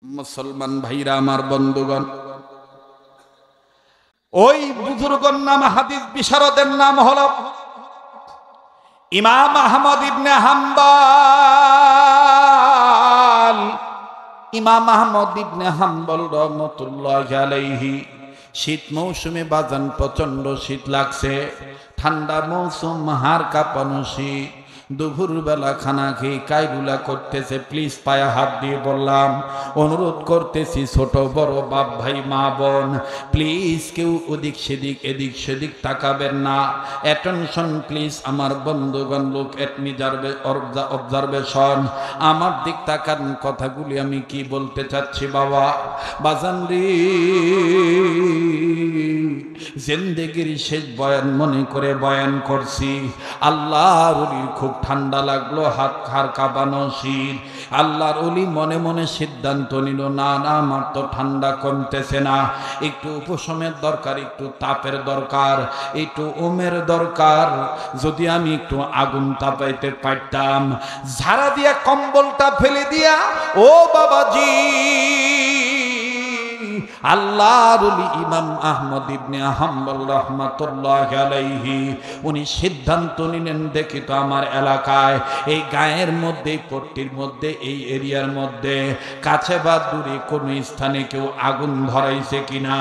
মুসলমান ভাইরা আমার বন্ধুগণ, ওই বুজুর্গর নাম, হাদিস বিশারদের নাম হলো ইমাম আহমদ ইবনে হাম্বল। ইমাম আহমদ ইবনে হাম্বল রহমতুল্লাহি আলাইহি। শীত মৌসুমে বাজান প্রচন্ড শীত লাগছে, ঠান্ডা মৌসুম, হাড় কাঁপানো শীত। দুপুর বেলা খানা খেয়ে কাইগুলা করতেছে। প্লিজ পায়ে হাত দিয়ে বললাম, অনুরোধ করতেছি ছোট বড় বাপ ভাই মা বোন, প্লিজ কেউ ওদিক সেদিক এদিক সেদিক তাকাবেন না। অ্যাটেনশন প্লিজ আমার বন্ধুগণ, লোক অবজারভেশন, আমার দিক তাকান। কথাগুলি আমি কি বলতে চাচ্ছি বাবা বাজান রে, জিন্দেগির শেষ বয়ান মনে করে বয়ান করছি। আল্লাহর ওলির খুব ঠান্ডা লাগলো, হাত খার কাঁপানো শীত। আল্লাহর ওলি মনে মনে সিদ্ধান্ত নিল, না না, আমার তো ঠান্ডা কমতেছে না, একটু উপশমের দরকার, একটু তাপের দরকার, একটু ওমের দরকার। যদি আমি একটু আগুন তাপাইতে পারতাম, ঝাড়া দিয়া কম্বলটা ফেলে দিয়া, ও বাবাজি, আল্লাহর ওলি ইমাম আহমদ ইবনে হাম্বল রাহমাতুল্লাহি আলাইহি উনি সিদ্ধান্ত নিলেন, দেখি তো আমার এলাকায়, এই গায়ের মধ্যে, পট্টির মধ্যে, এই এরিয়ার মধ্যে কাছে বা দূরে কোনো স্থানে কেউ আগুন ধরাইছে কিনা।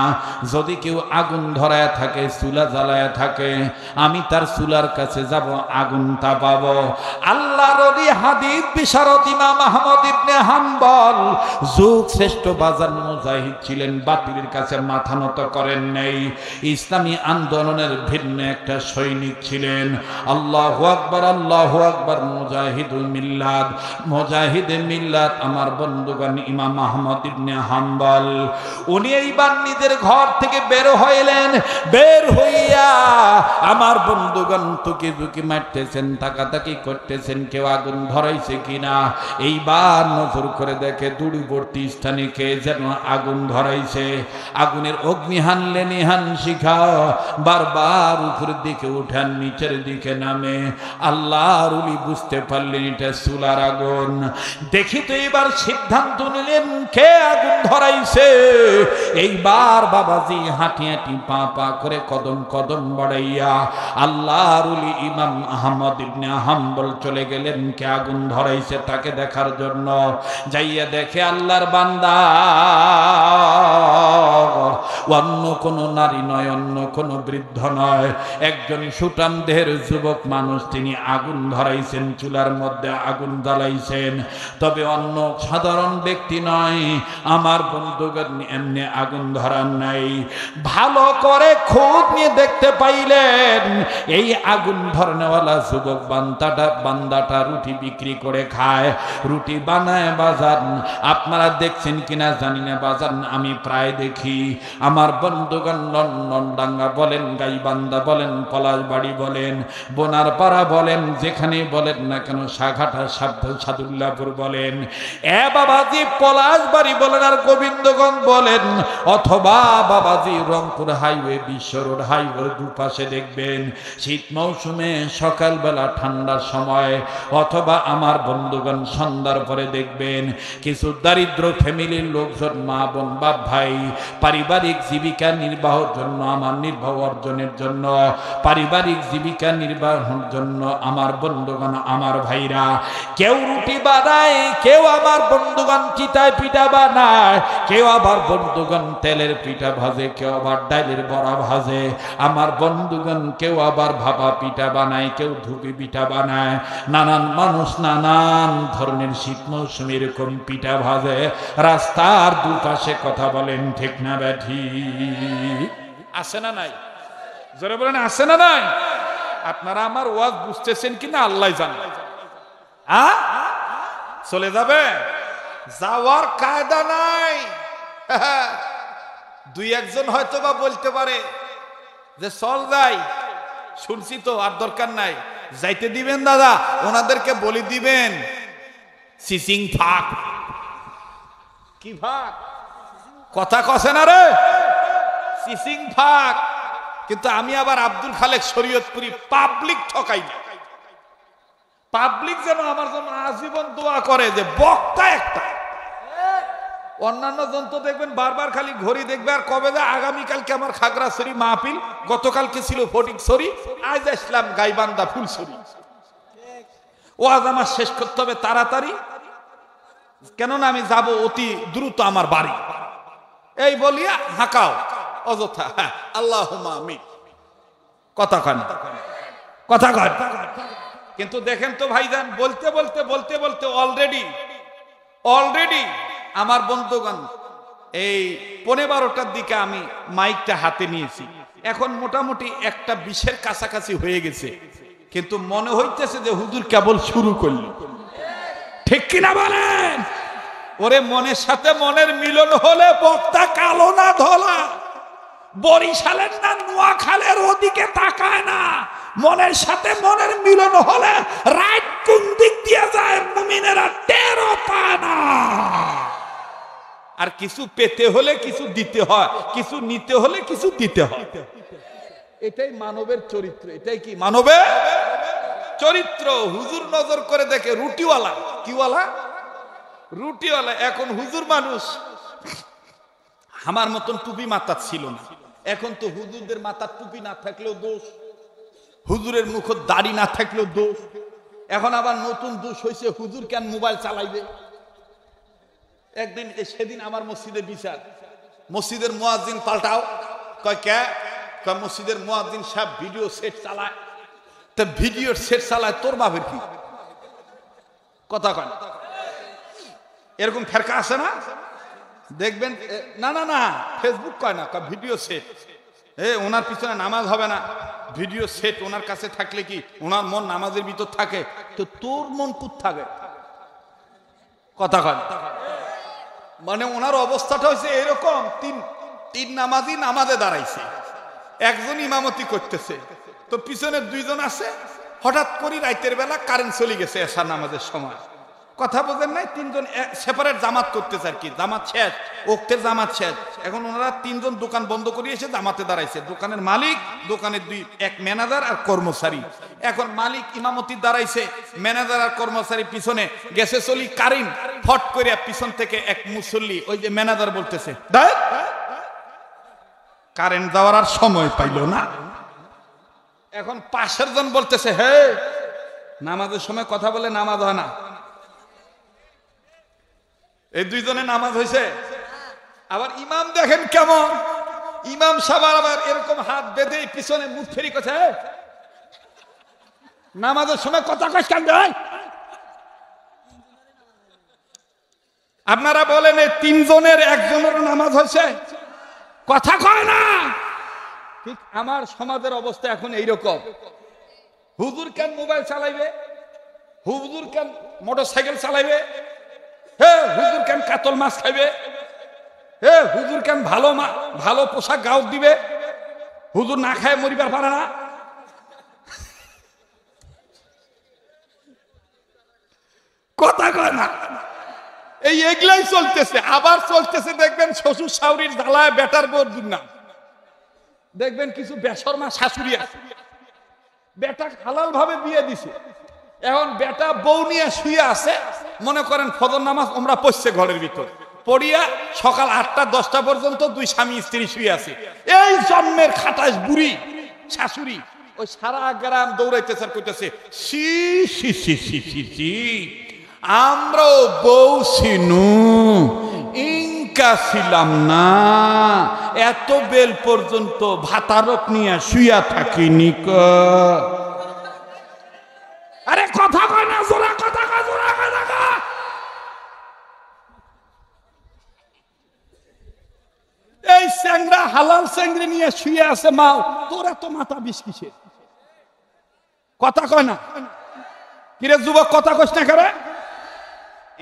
যদি কেউ আগুন ধরায় থাকে, চুলা জ্বালায় থাকে, আমি তার চুলার কাছে যাব, আগুন তাপাবো। আল্লাহর ওলি হাদিস বিশারদ ইমাম আহমদ ইবনে হাম্বল যুগ শ্রেষ্ঠ বাজার মুজাহিদ ছিলেন, বাতিলের কাছে মাথা নত করেন নাই। ইসলামী আন্দোলনের ভিন্ন একটা সৈনিক ছিলেন। আল্লাহু আকবার, আল্লাহু আকবার, মুজাহিদুল মিল্লাত, মুজাহিদে মিল্লাত আমার বন্ধুগণ ইমাম আহমদ ইবনে হাম্বল। উনি এইবার নিজের ঘর থেকে বের হইলেন। বের হইয়া আমার বন্ধুগণ তুকি তুকি মারতেছেন, তাকাতাকি করতেছেন, কেউ আগুন ধরাইছে কিনা। এইবার নজর করে দেখে দূরবর্তী স্থানে কে যেন আগুন ধরাইছে। আগুনের অগ্নি হানলে নিহান শিখা বারবার উপরের দিকে উঠান, নিচের দিকে নামে। আল্লাহর ওলি বুঝতে পারলেন এটা চুলার আগুন। দেখি তো এবার সিদ্ধান্ত নিলেন কে আগুন ধরাইছে। এইবার বাবাজি হাঁটি হাঁটি পা পা করে কদম কদম বাড়াইয়া আল্লাহর ওলি ইমাম আহমদ ইবনে হাম্বল চলে গেলেন কে আগুন ধরাইছে তাকে দেখার জন্য। যাইয়া দেখে আল্লাহর বান্দা, অন্য কোন নারী নয়, অন্য কোন বৃদ্ধ নয়, একজন সুঠাম দেহের যুবক মানুষ, তিনি আগুন ধরাইছেন, চুলার মধ্যে আগুন জ্বালাইছেন। তবে অন্য সাধারণ ব্যক্তি নয়, আমার বন্ধুগণ এমনি আগুন ধরান নাই। ভালো করে খোঁজ নিয়ে দেখতে পাইলেন এই আগুন ধরনেওয়ালা যুবক বান্দাটা রুটি বিক্রি করে খায়, রুটি বানায় বাজান। আপনারা দেখছেন কিনা জানি না বাজান, আমি প্রায় দেখি। আমার বন্ধুগণ নন্ডাঙ্গা বলেন, গাইবান্ধা বলেন, পলাশবাড়ি বলেন, বোনারপাড়া বলেন, যেখানে বলেন না কেন, সাঘাটা সাদুল্লাপুর বলেন, এ বাবাজি পলাশবাড়ি বলেন আর গোবিন্দগঞ্জ বলেন, অথবা বাবাজি রংপুর হাইওয়ে, বিশ্ব রোড হাইওয়ে দুপাশে দেখবেন শীত মৌসুমে সকালবেলা ঠান্ডার সময়, অথবা আমার বন্ধুগণ সন্ধ্যার পরে দেখবেন কিছু দারিদ্র ফ্যামিলির লোকজন, মা বোন বাপ ভাই, পারিবারিক জীবিকা নির্বাহের জন্য, আমার নির্বাহ অর্জনের জন্য, পারিবারিক জীবিকা নির্বাহের জন্য আমার বন্ধুগণ, আমার ভাইরা, কেউ রুটি বানায়, কেউ আমার বন্ধুগণ চিতায় পিঠা বানায়, কেউ আবার বন্ধুগণ তেলের পিঠা ভাজে, কেউ আবার ডালের বড়া ভাজে, আমার বন্ধুগণ কেউ আবার ভাপা পিঠা বানায়, কেউ ধুপি পিঠা বানায়। নানান মানুষ নানান ধরনের শীত মৌসুমে এরকম পিঠা ভাজে। রাস্তার দুপাশে কথা বলেন ঠিক না ব্যাঠি? আছে না নাই? জোরে বলেন আছে না নাই? আপনারা আমার ওয়াজ বুঝতেছেন কিনা আল্লাহ জানে। চলে যাবে, যাওয়ার কায়দা নাই। দুই একজন হয়তো বা বলতে পারে যে চল যাই, শুনছি তো আর দরকার নাই। যাইতে দিবেন দাদা, ওনাদেরকে বলি দিবেন সিসিং ফাঁক। কি ফাঁক? কথা কছে না রে, সিসিং ফাঁক। কিন্তু আমি আবার আব্দুল খালেক শরীয়তপুরি পাবলিক ঠকাই না। পাবলিক যেন আমার জন্য আজীবন দোয়া করে যে বক্তা একটা অন্যান্য জন্তু দেখবেন বারবার খালি ঘড়ি দেখবে আর কবে যায়, আগামীকালকে আমার খাগড়াছড়ি মাহফিল, গতকালকে ছিল ফটিকছড়ি, আজ আসলাম গাইবান্ধা ফুলছড়ি। ওয়াজ আমার শেষ করতে হবে তাড়াতাড়ি, কেননা আমি যাব অতি দ্রুত আমার বাড়ি। এই বলিয়া হাঁকাও অযথা। হ্যাঁ, আল্লাহুম্মা আমিন। কথা কয় না, কথা কয়। কিন্তু দেখেন তো ভাইজান, বলতে বলতে বলতে বলতে অলরেডি আমার বন্ধুগণ এই 12:15টার দিকে আমি মাইকটা হাতে নিয়েছি। এখন মোটামুটি 1:20-এর কাছাকাছি হয়ে গেছে, কিন্তু মনে হইতেছে যে হুজুর কেবল শুরু করলো। ঠিক কিনা বলেন? ওরে মনের সাথে মনের মিলন হলে বক্তা কালো না ধলা, বরিশালের না নোয়াখালীর ওদিকে তাকায় না। মনের সাথে মনের মিলন হলে রাত কোন দিক দিয়ে যায় মুমিনেরা টেরও পায় না। আর কিছু পেতে হলে কিছু দিতে হয়, কিছু নিতে হলে কিছু দিতে হয়। এটাই মানবের চরিত্র। এটাই কি মানবের চরিত্র? হুজুর নজর করে দেখে রুটিওয়ালা, কিওয়ালা? রুটিওয়ালা। এখন হুজুর মানুষ আমার মতন টুপি মাথার ছিল না। এখন তো হুজুরদের মাথার টুপি না থাকলেও দোষ, হুজুরের মুখ দাড়ি না থাকলেও দোষ। এখন আবার নতুন দোষ হয়েছে, হুজুর কেন মোবাইল চালাইবে? একদিন সেদিন আমার মসজিদে বিচার, মসজিদের মুয়াজ্জিন পাল্টাও। কয় কে? কয় মসজিদের মুয়াজ্জিন সাহেব ভিডিও সেট চালায়। তা ভিডিও সেট চালায় তোর বাপের কি? কথা কয় না। এরকম ফেরকা আছে না? দেখবেন। না না না, ফেসবুক কয় না, কয় ভিডিও সেট। ওনার পিছনে নামাজ হবে না, ভিডিও সেট ওনার কাছে থাকলে কি ওনার মন নামাজের ভিতর থাকে? তো তোর মন কোথ থাকে? কথা কয়। মানে ওনার অবস্থাটা হয়েছে এরকম, তিন নামাজি নামাজে দাঁড়াইছে, একজন ইমামতি করতেছে, তো পিছনে দুইজন আছে। হঠাৎ করে রাতের বেলা কারেন্ট চলে গেছে এশার নামাজের সময়। কথা বোঝেন নাই? তিনজন সেপারেট জামাত করতেছে আর কি, জামাত শেষ, ওক্তের জামাত শেষ। এখন ওনারা তিনজন দোকান বন্ধ করে এসে জামাতে দাঁড়াইছে। দোকানের মালিক, দোকানের এক ম্যানেজার আর কর্মচারী। এখন মালিক ইমামতি দাঁড়াইছে, ম্যানেজার আর কর্মচারী পিছনে গেছে চলি কারেন্ট। ফট করে পিছন থেকে এক মুসল্লি, ওই যে ম্যানেজার বলতেছে, কারেন্ট যাওয়ার আর সময় পাইল না। এখন পাশের জন বলতেছে, হে নামাজের সময় কথা বলে নামাজ হয় না। এই দুইজনে নামাজ হয়েছে। আবার ইমাম দেখেন কেমন, ইমাম সাহেব আবার এরকম হাত বেঁধে পিছনে মুখ ফেরি কথা, নামাজের সময় কথা কইস কেন? আপনারা বলেন এই তিনজনের একজনের নামাজ হয়েছে, কথা কয় না। ঠিক আমার সমাজের অবস্থা এখন এইরকম। হুজুর কেন মোবাইল চালাইবে? হুজুর কেন মোটর সাইকেল চালাইবে? হে হুজুর কেন কাতল মাছ খাইবে? হে হুজুর কেন ভালো পোশাক গাউত দিবে? হুজুর না খায় মরিবার পারে না? কথা কয় না। এই এগুলাই চলতেছে। আবার চলতেছে দেখবেন শ্বশুর শাশুড়ির জ্বালায় বেটার বউর দুর্নাম। দেখবেন কিছু বেশরমা শাশুড়ি আছে, বেটা হালাল ভাবে বিয়ে দিছে, এখন বেটা বউ নিয়ে শুয়ে আছে। মনে করেন ফজর নামাজ ওমরা পড়ছে ঘরের ভিতর, পড়িয়া সকাল 8টা-10টা পর্যন্ত দুই স্বামী স্ত্রী শুয়ে আছে। এই জন্মের খাটাস বুড়ি শাশুড়ি ওই সারা গ্রাম দৌড়াইতেছে আর কইতেছে, সি সি সি সি সি সি, আমরাও বউ ছিনু, ইনকা ছিলাম না, এত বেল পর্যন্ত ভাতারক নিয়ে শুয়া থাকিনি। আরে কথা কয় না, জোরা কথা কয়, জোরা কথা কয়। এই চ্যাংড়া হালাল চ্যাংড়ি নিয়ে শুয়ে আছে মাও, তোরা তো মাথা বিষ কিসের? কথা কয় না। কিরে যুবক কথা কইস না করে?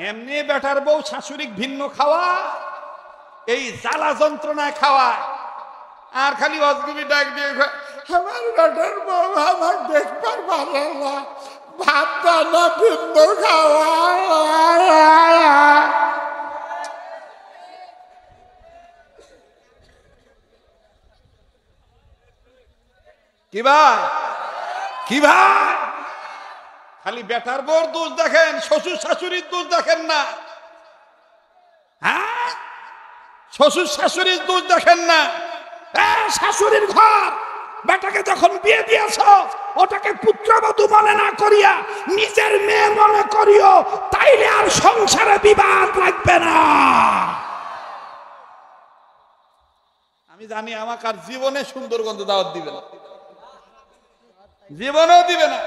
এমনি বেটার বউ শাশুড়ি ভিন্ন খাওয়া, এই জ্বালা যন্ত্রণায় খাওয়া, আর খালি অজগুবি ডাক দিয়ে আমার বেটার বউ আমার দেখবার ভালো না, ভাত দানা ভিন্ন খাওয়া। কি ভাই, কি ভাই, খালি বেটার বউর দোষ দেখেন, শ্বশুর শাশুড়ির দোষ দেখেন না। হ্যাঁ শ্বশুর শাশুড়ির দোষ দেখেন না। শাশুড়ির ঘর, বেটাকে যখন বিয়ে দিয়েছ ওটাকে পুত্রবধূ মনে না করিয়া নিজের মেয়ে মনে করিও, তাইলে আর সংসারে বিবাদ লাগবে না। আমি জানি আমাকে আর জীবনে সুন্দরগঞ্জ দাওয়াত দিবে না, জীবনেও দিবে না,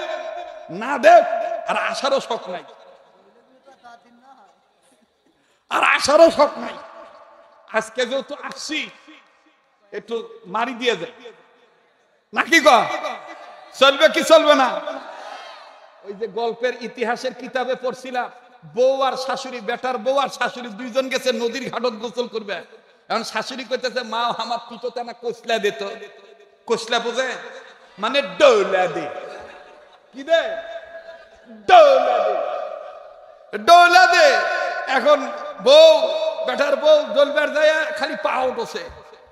না দেব। আর আসারও শখ নাই, আর আসারও শখ নাই। আজকে যেহেতু আসছি একটু মারি দিয়ে যায় নাকি গো, চলবে কি চলবে না? ওই যে গল্পের ইতিহাসের কিতাবে পড়ছিলাম, বউ আর শাশুড়ি, বেটার বউ আর শাশুড়ি দুইজন গেছে নদীর ঘাটত গোসল করবে। এখন শাশুড়ি কইতেছে, মা আমার পিঠোতে না কসলা দিত। কসলা বোঝে মানে ডৌলা দে, কি দে? ডৌলা দে, ডৌলা দে। এখন বউ, বেটার বউ ডলবার যায় খালি পা উঠছে।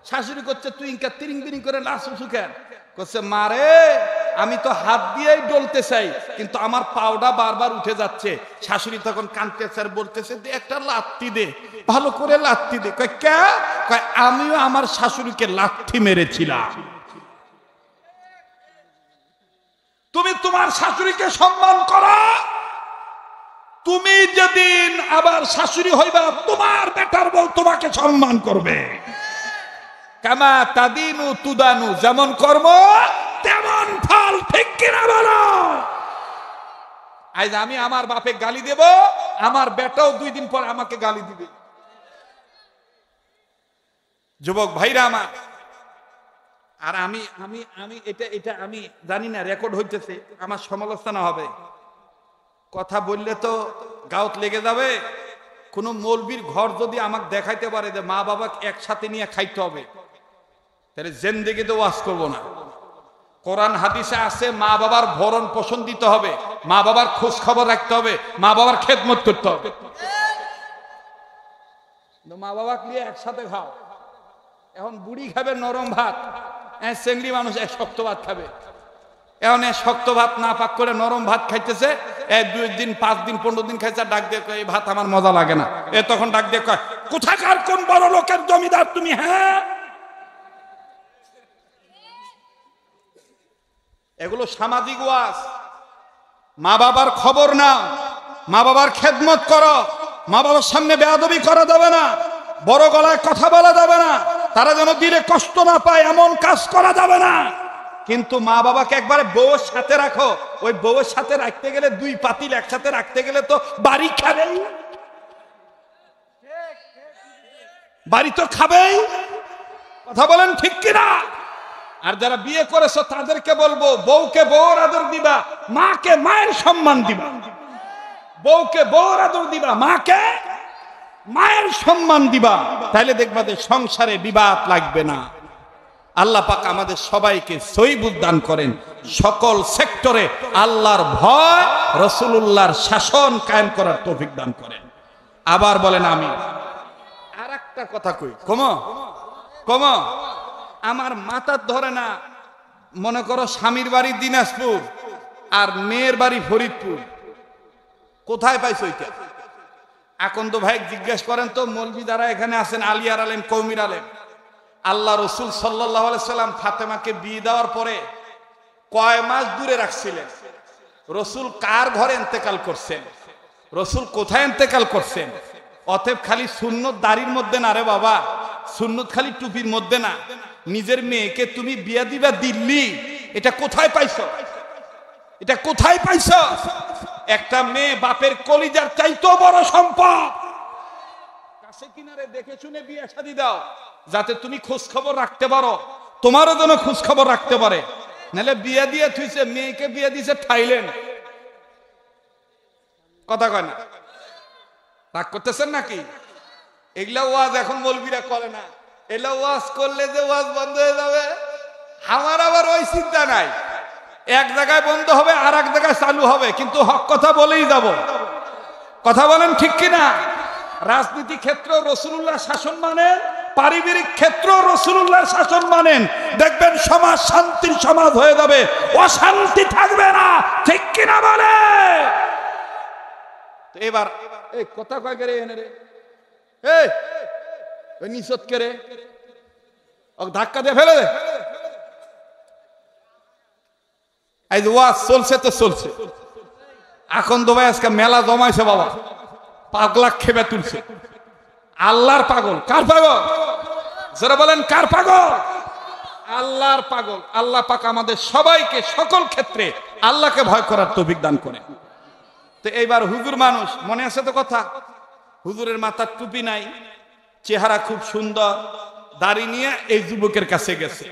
শাশুড়ি করছে, তুই ইনকা তিরিং বিরিং করে লাশ উঁচু কেন? করছে, মারে আমি তো হাত দিয়েই ডলতে চাই, কিন্তু আমার পাওটা বারবার উঠে যাচ্ছে। শাশুড়ি তখন কাঁদতেছে আর বলতেছে, দে একটা লাত্তি দে, ভালো করে লাত্তি দে। কয় কে? কয় আমিও আমার শাশুড়িকে লাথি মেরেছিলাম। তুমি তোমার শাশুড়িকে সম্মান করো, তুমি যেদিন আবার শাশুড়ি হইবা তোমার বেটার বউ তোমাকে সম্মান করবে। কামা তাদিনু তুদানু, যেমন কর্ম তেমন ফল, ঠিক কিনা বলো? আজ আমি আমার বাপে গালি দেব, আমার বেটাও 2 দিন পর আমাকে গালি দিবে। যুবক ভাইরা আমার, আর আমি আমি আমি এটা এটা আমি জানি না রেকর্ড হইতেছে, আমার সমালোচনা হবে। কথা বললে তো গাউত লেগে যাবে। কোন মৌলবীর ঘর যদি আমাকে দেখাইতে পারে যে মা বাবাকে একসাথে নিয়ে খাইতে হবে, তাহলে জিন্দেগিতে ওয়াজ করব না। কোরআন হাদিসে আছে মা বাবার ভরণ পোষণ দিতে হবে, মা বাবার খোঁজ খবর রাখতে হবে, মা বাবার খেদমত করতে হবে। মা বাবাকে নিয়ে একসাথে খাও। এখন বুড়ি খাবে নরম ভাত, চেংড়ি মানুষ এক শক্ত ভাত খাবে। এখন শক্ত ভাত না পাক করে নরম ভাত খাইতেছে, 2 দিন 5 দিন 15 দিন খাইছে, ডাক দিয়ে কয় এই ভাত আমার মজা লাগে না। তখন ডাক দিয়ে কয়, কোথাকার কোন বড় লোকের জমিদার তুমি? হ্যাঁ, এগুলো সামাজিক ওয়াজ। মা বাবার খবর নাও, মা বাবার খেদমত করো, মা বাবার সামনে বেয়াদবি করা যাবে না, বড় গলায় কথা বলা যাবে না, তারা যেন দিলে কষ্ট না পায় এমন কাজ করা যাবে না। কিন্তু মা বাবাকে একবারে বউয়ের সাথে রাখো। ওই বউয়ের সাথে রাখতে গেলে 2 পাতিল একসাথে রাখতে গেলে তো বাড়ি খাবেই, বাড়ি তো খাবেই। কথা বলেন ঠিক কিনা? আর যারা বিয়ে করেছো তাদেরকে বলবো, বউকে বউর আদর দিবা, মাকে মায়ের সম্মান দিবা। বউকে বউর আদর দিবা, মাকে মায়ের সম্মান দিবা, তাহলে দেখবা যে সংসারে বিবাদ লাগবে না। আল্লাহ পাক আমাদের সবাইকে সহিহ দান করেন, সকল সেক্টরে আল্লাহর ভয়, রাসূলুল্লাহর শাসন কায়েম করার তৌফিক দান করেন। আবার বলেন আমিন। আর একটা কথা কই, কম আমার মাথার ধরে না। মনে করো স্বামীর বাড়ি দিনাজপুর আর মেয়ের বাড়ি ফরিদপুর, কোথায় পাইছো এটা? আকন্দ ভাই জিজ্ঞেস করেন তো, মৌলবি যারা এখানে আছেন, আলিয়ার আলেম, কওমির আলেম, আল্লাহ রসুল সাল্লাল্লাহু আলাইহি সাল্লাম ফাতেমাকে বিয়ে দেওয়ার পরে কয় মাস দূরে রাখছিলেন? রসুল কার ঘরে ইন্তেকাল করছেন? রসুল কোথায় ইন্তেকাল করছেন? অতএব খালি সুন্নত দাড়ির মধ্যে না রে বাবা, সুন্নত খালি টুপির মধ্যে না। নিজের মেয়েকে তুমি বিয়ে দিবা দিল্লি, এটা কোথায় পাইছো? এটা কোথায় পাইছো? একটা মেয়ে বাপের কলিজার চাইতেও বড় সম্পদ। কাছে কিনারে দেখে শুনে বিয়ে শাদী দাও, যাতে তুমি খোঁজ খবর রাখতে পারো, তোমারও যেন খোঁজ খবর রাখতে পারে। নাহলে বিয়ে দিয়ে থুইছে, মেয়েকে বিয়ে দিছে থাইল্যান্ড। কথা কয় না? রাগ করতেছেন নাকি? এগুলা ওয়াজ এখন মৌলবীরা করে না। এগুলা ওয়াজ করলে যে ওয়াজ বন্ধ হয়ে যাবে, আমার আবার ওই চিন্তা নাই। এক জায়গায় বন্ধ হবে, আর এক জায়গায় চালু হবে, কিন্তু হক কথা বলেই যাব। কথা বলেন ঠিক কিনা? রাজনীতি ক্ষেত্র রাসূলুল্লাহ শাসন মানেন, পারিবারিক ক্ষেত্র রাসূলুল্লাহর শাসন মানেন, দেখবেন সমাজ শান্তির সমাজ হয়ে যাবে, অশান্তি থাকবে না। ঠিক কিনা বলে? এবার এই কথা কয় গেরে এনে রে, ওই নিষদ করে ধাক্কা দিয়ে ফেলে দে। এই যে ওয়াজ চলছে তো চলছে, এখন তো ভাই আজকে মেলা জমাইছে বাবা, 5 লাখ খেপে তুলছে। আল্লাহর পাগল, কার পাগল? যারা বলেন কার পাগল? আল্লাহর পাগল। আল্লাহ পাক আমাদের সবাইকে সকল ক্ষেত্রে আল্লাহকে ভয় করার তৌফিক দান করে। তো এইবার হুজুর মানুষ, মনে আছে তো কথা, হুজুরের মাথার টুপি নাই, চেহারা খুব সুন্দর, দাড়ি নিয়ে এই যুবকের কাছে গেছে।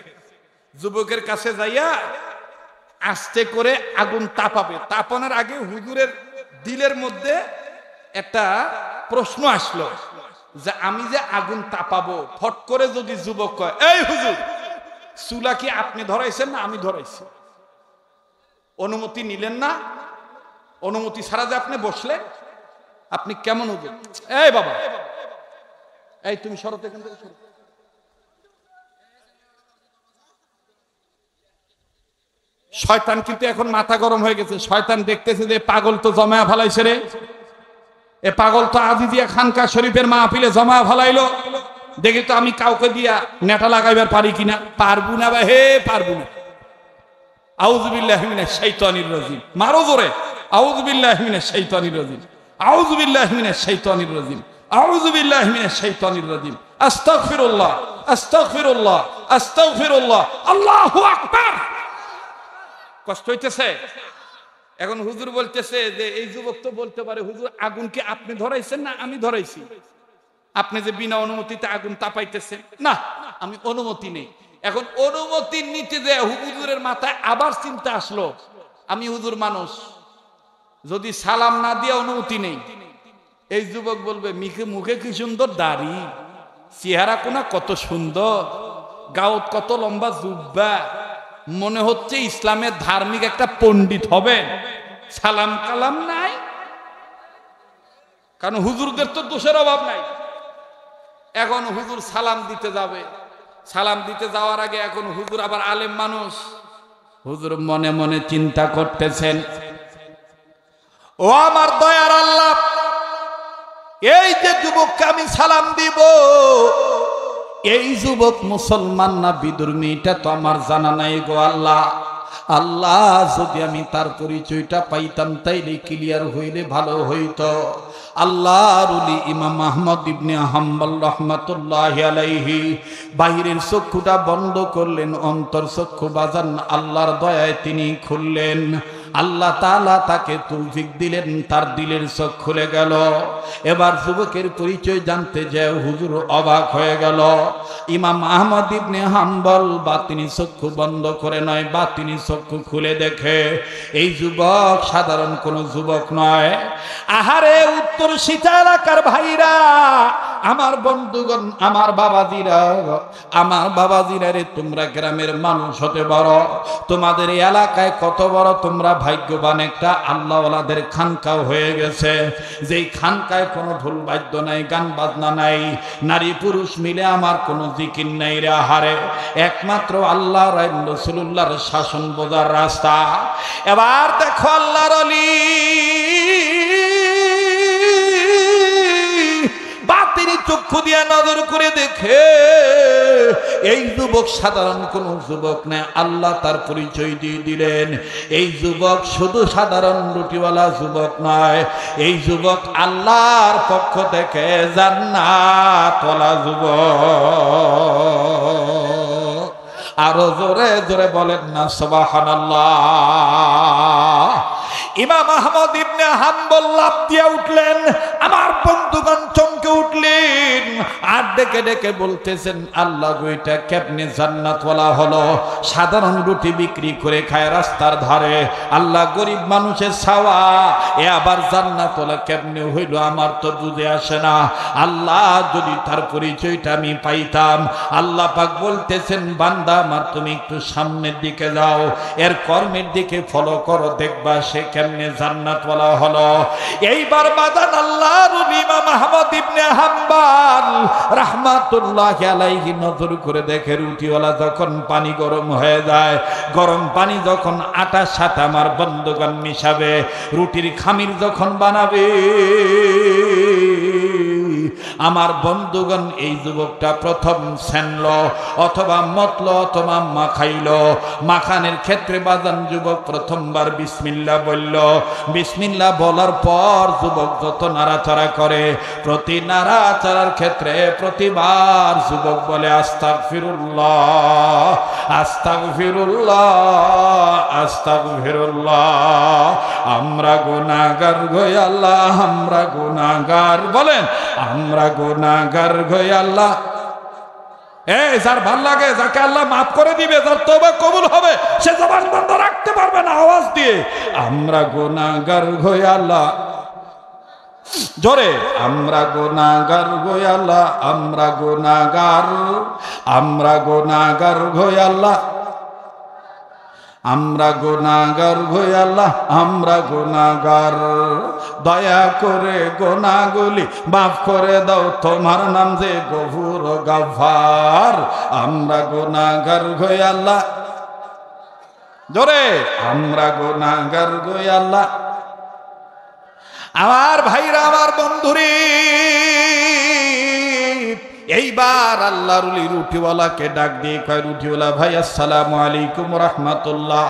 যুবকের কাছে যাইয়া আস্তে করে আগুন তাপাবে। তাপানোর আগে হুজুরের দিলের মধ্যে একটা প্রশ্ন আসলো যে আমি যে আগুন তাপাবো, ফট করে যদি যুবক কয়, এই হুজুর চুলা কি আপনি ধরাইছেন না আমি ধরাইছি? অনুমতি নিলেন না, অনুমতি ছাড়া যে আপনি বসলে, আপনি কেমন হুজুর? এই বাবা, এই তুমি সরতে এখান থেকে সরো। শয়তান কিন্তু এখন মাথা গরম হয়ে গেছে। শয়তান দেখতেছে যে পাগল তো জমায়া ফেলাইছে রে, এ পাগল তো আজিজিয়া খানকা শরীফের মাহফিলে জমায়া ফেলাইলো, দেখি তো আমি কাউকে দিয়া নেটা লাগাইবার পারি কিনা। পারবো না ভাই, হে পারবো না। আউযু বিল্লাহি মিনাশ শাইতানির রাজিম, মারো জোরে। আউযু বিল্লাহি মিনাশ শাইতানির রাজিম, আউযু বিল্লাহি মিনাশ শাইতানির রাজিম, আউযু বিল্লাহি মিনাশ শাইতানির রাজিম, আস্তাগফিরুল্লাহ, আস্তাগফিরুল্লাহ, আস্তাগফিরুল্লাহ, আল্লাহু আকবার। কষ্ট হইতেছে? এখন হুজুর বলতেছে যে এই যুবক তো বলতে পারে, হুজুর আগুন কি আপনি ধরাইছেন না আমি ধরাইছি? আপনি যে বিনা অনুমতিতে আগুন তাপাইতেছেন, না আমি অনুমতি নেই। এখন অনুমতি নিতে যে হুজুরের মাথায় আবার চিন্তা আসলো, আমি হুজুর মানুষ, যদি সালাম না দিয়ে অনুমতি নেই, এই যুবক বলবে মুখে মুখে কি সুন্দর দাড়ি, চেহারা কোনা কত সুন্দর, গাউত কত লম্বা জুব্বা, মনে হচ্ছে ইসলামের ধার্মিক একটা পণ্ডিত হবে, সালাম কালাম নাই। কারণ হুজুরদের তো দোষের অভাব নাই। এখন হুজুর সালাম দিতে যাবে, সালাম দিতে যাওয়ার আগে এখন হুজুর আবার আলেম মানুষ, হুজুর মনে মনে চিন্তা করতেছেন, ও আমার দয়ার আল্লাহ, এই যে যুবককে আমি সালাম দিব, এই যুবক মুসলমান না বিধর্মী এটা তো আমার জানা নাই গো আল্লাহ। আল্লাহ যদি আমি তার পরিচয়টা পাইতাম তাইলে ক্লিয়ার হইলে ভালো হইতো। আল্লাহর ওলি ইমাম আহমদ ইবনে হাম্বল রাহমাতুল্লাহি আলাইহি বাহিরের চক্ষুটা বন্ধ করলেন, অন্তর চক্ষু বাজান আল্লাহর দয়ায় তিনি খুললেন। আল্লাহ তাআলা তাকে তৌফিক দিলেন, তার দিলের চোখ খুলে গেল। এবার যুবকের পরিচয় জানতে যায় হুজুর অবাক হয়ে গেল। ইমাম আহমদ ইবনে হাম্বল বাতিনি চক্ষু বন্ধ করে নয়, বাতিনি চক্ষু খুলে দেখে এই যুবক সাধারণ কোন যুবক নয়। আহারে উত্তর সীতা এলাকার ভাইরা, আমার বন্ধুগণ, আমার বাবাজিরা রে, তোমরা গ্রামের মানুষ হতে পারো, তোমাদের এই এলাকায় কত বড় তোমরা ভাগ্যবান, একটা আল্লাহওয়ালাদের খানকা হয়ে গেছে, যেই খানকায় কোনো ঢোল বাদ্য নাই, গান বাজনা নাই, নারী পুরুষ মিলে আমার কোনো জিকির নাই রে। আহারে একমাত্র আল্লাহ রাসূলুল্লাহর শাসন বোঝার রাস্তা। এবার দেখো আল্লাহর ওলি বাতিনি চক্ষু দিয়া নজর করে দেখে এই যুবক সাধারণ কোন যুবক না, আল্লাহ তার পরিচয় দিয়ে দিলেন। এই যুবক শুধু সাধারণ রুটিওয়ালা যুবক নয়, এই যুবক আল্লাহর পক্ষ থেকে জান্নাতওয়ালা যুবক। আরো জোরে জোরে বলেন না সুবহানাল্লাহ। ইমাম আহমদ ইবনে হাম্বল লাফ দিয়ে উঠলেন, আমার বন্ধুগণ চমকে উঠলেন, আর ডেকে ডেকে বলতেছেন, আল্লাহ গো এটা কেমনে জান্নাতওয়ালা হলো? সাধারণ রুটি বিক্রি করে খায় রাস্তার ধারে, আল্লাহ গরিব মানুষের ছাওয়া, এ আবার জান্নাতওয়ালা কেমনে হইল? আমার তো বুঝে আসে না। আল্লাহ যদি তার পরিচয়টা আমি পাইতাম। আল্লাহ পাক বলতেছেন, বান্দা আমার তুমি একটু সামনের দিকে যাও, এর কর্মের দিকে ফলো করো, দেখবা সে কেমনে জান্নাতওয়ালা হলো। এইবার বাদান আল্লাহর ইমাম আহমদ ইবনে হাম্বল রাহমাতুল্লাহি আলাইহি নজর করে দেখে রুটিওয়ালা যখন পানি গরম হয়ে যায়, গরম পানি যখন আটার সাথে আমার বন্ধুগণ মিশাবে, রুটির খামির যখন বানাবে, আমার বন্ধুগণ এই যুবকটা প্রথম সেনল অথবা মতল অথবা মাখাইল। মাখানের ক্ষেত্রে বাজান যুবক প্রথমবার বিসমিল্লাহ বলল। বিসমিল্লাহ বলার পর যুবক যত নাড়াচাড়া করে, প্রতি নাড়াচাড়ার ক্ষেত্রে প্রতিবার যুবক বলে আস্তাগফিরুল্লাহ আস্তাগফিরুল্লাহ আস্তাগফিরুল্লাহ। আমরা গুনাহগার গো আল্লাহ, আমরা গুনাহগার, বলেন আমরা গুনাহগার গো আল্লাহ। যার ভাল লাগে, যাকে আল্লাহ মাফ করে দিবে, যার তওবা কবুল হবে, সে জবান বন্ধ রাখতে পারবে না আওয়াজ দিয়ে। আমরা গুনাহগার গো আল্লাহ, জোরে আমরা গুনাহগার গো আল্লাহ, আমরা গুনাহগার, আমরা গুনাহগার গো আল্লাহ, আমরা গুনাহগার গো আল্লাহ, আমরা গুনাহগার। দয়া করে গুনাহগুলি মাফ করে দাও, তোমার নাম যে গফুর গাফফার। আমরা গুনাহগার গো আল্লাহ, জোরে আমরা গুনাহগার গো আল্লাহ। আমার ভাইরা, আমার বন্ধুরে, এইবার আল্লাহর ওলি রুটিওয়ালাকে ডাক দিয়ে কয়, রুটিওয়ালা ভাই আসসালামু আলাইকুম রাহমাতুল্লাহ,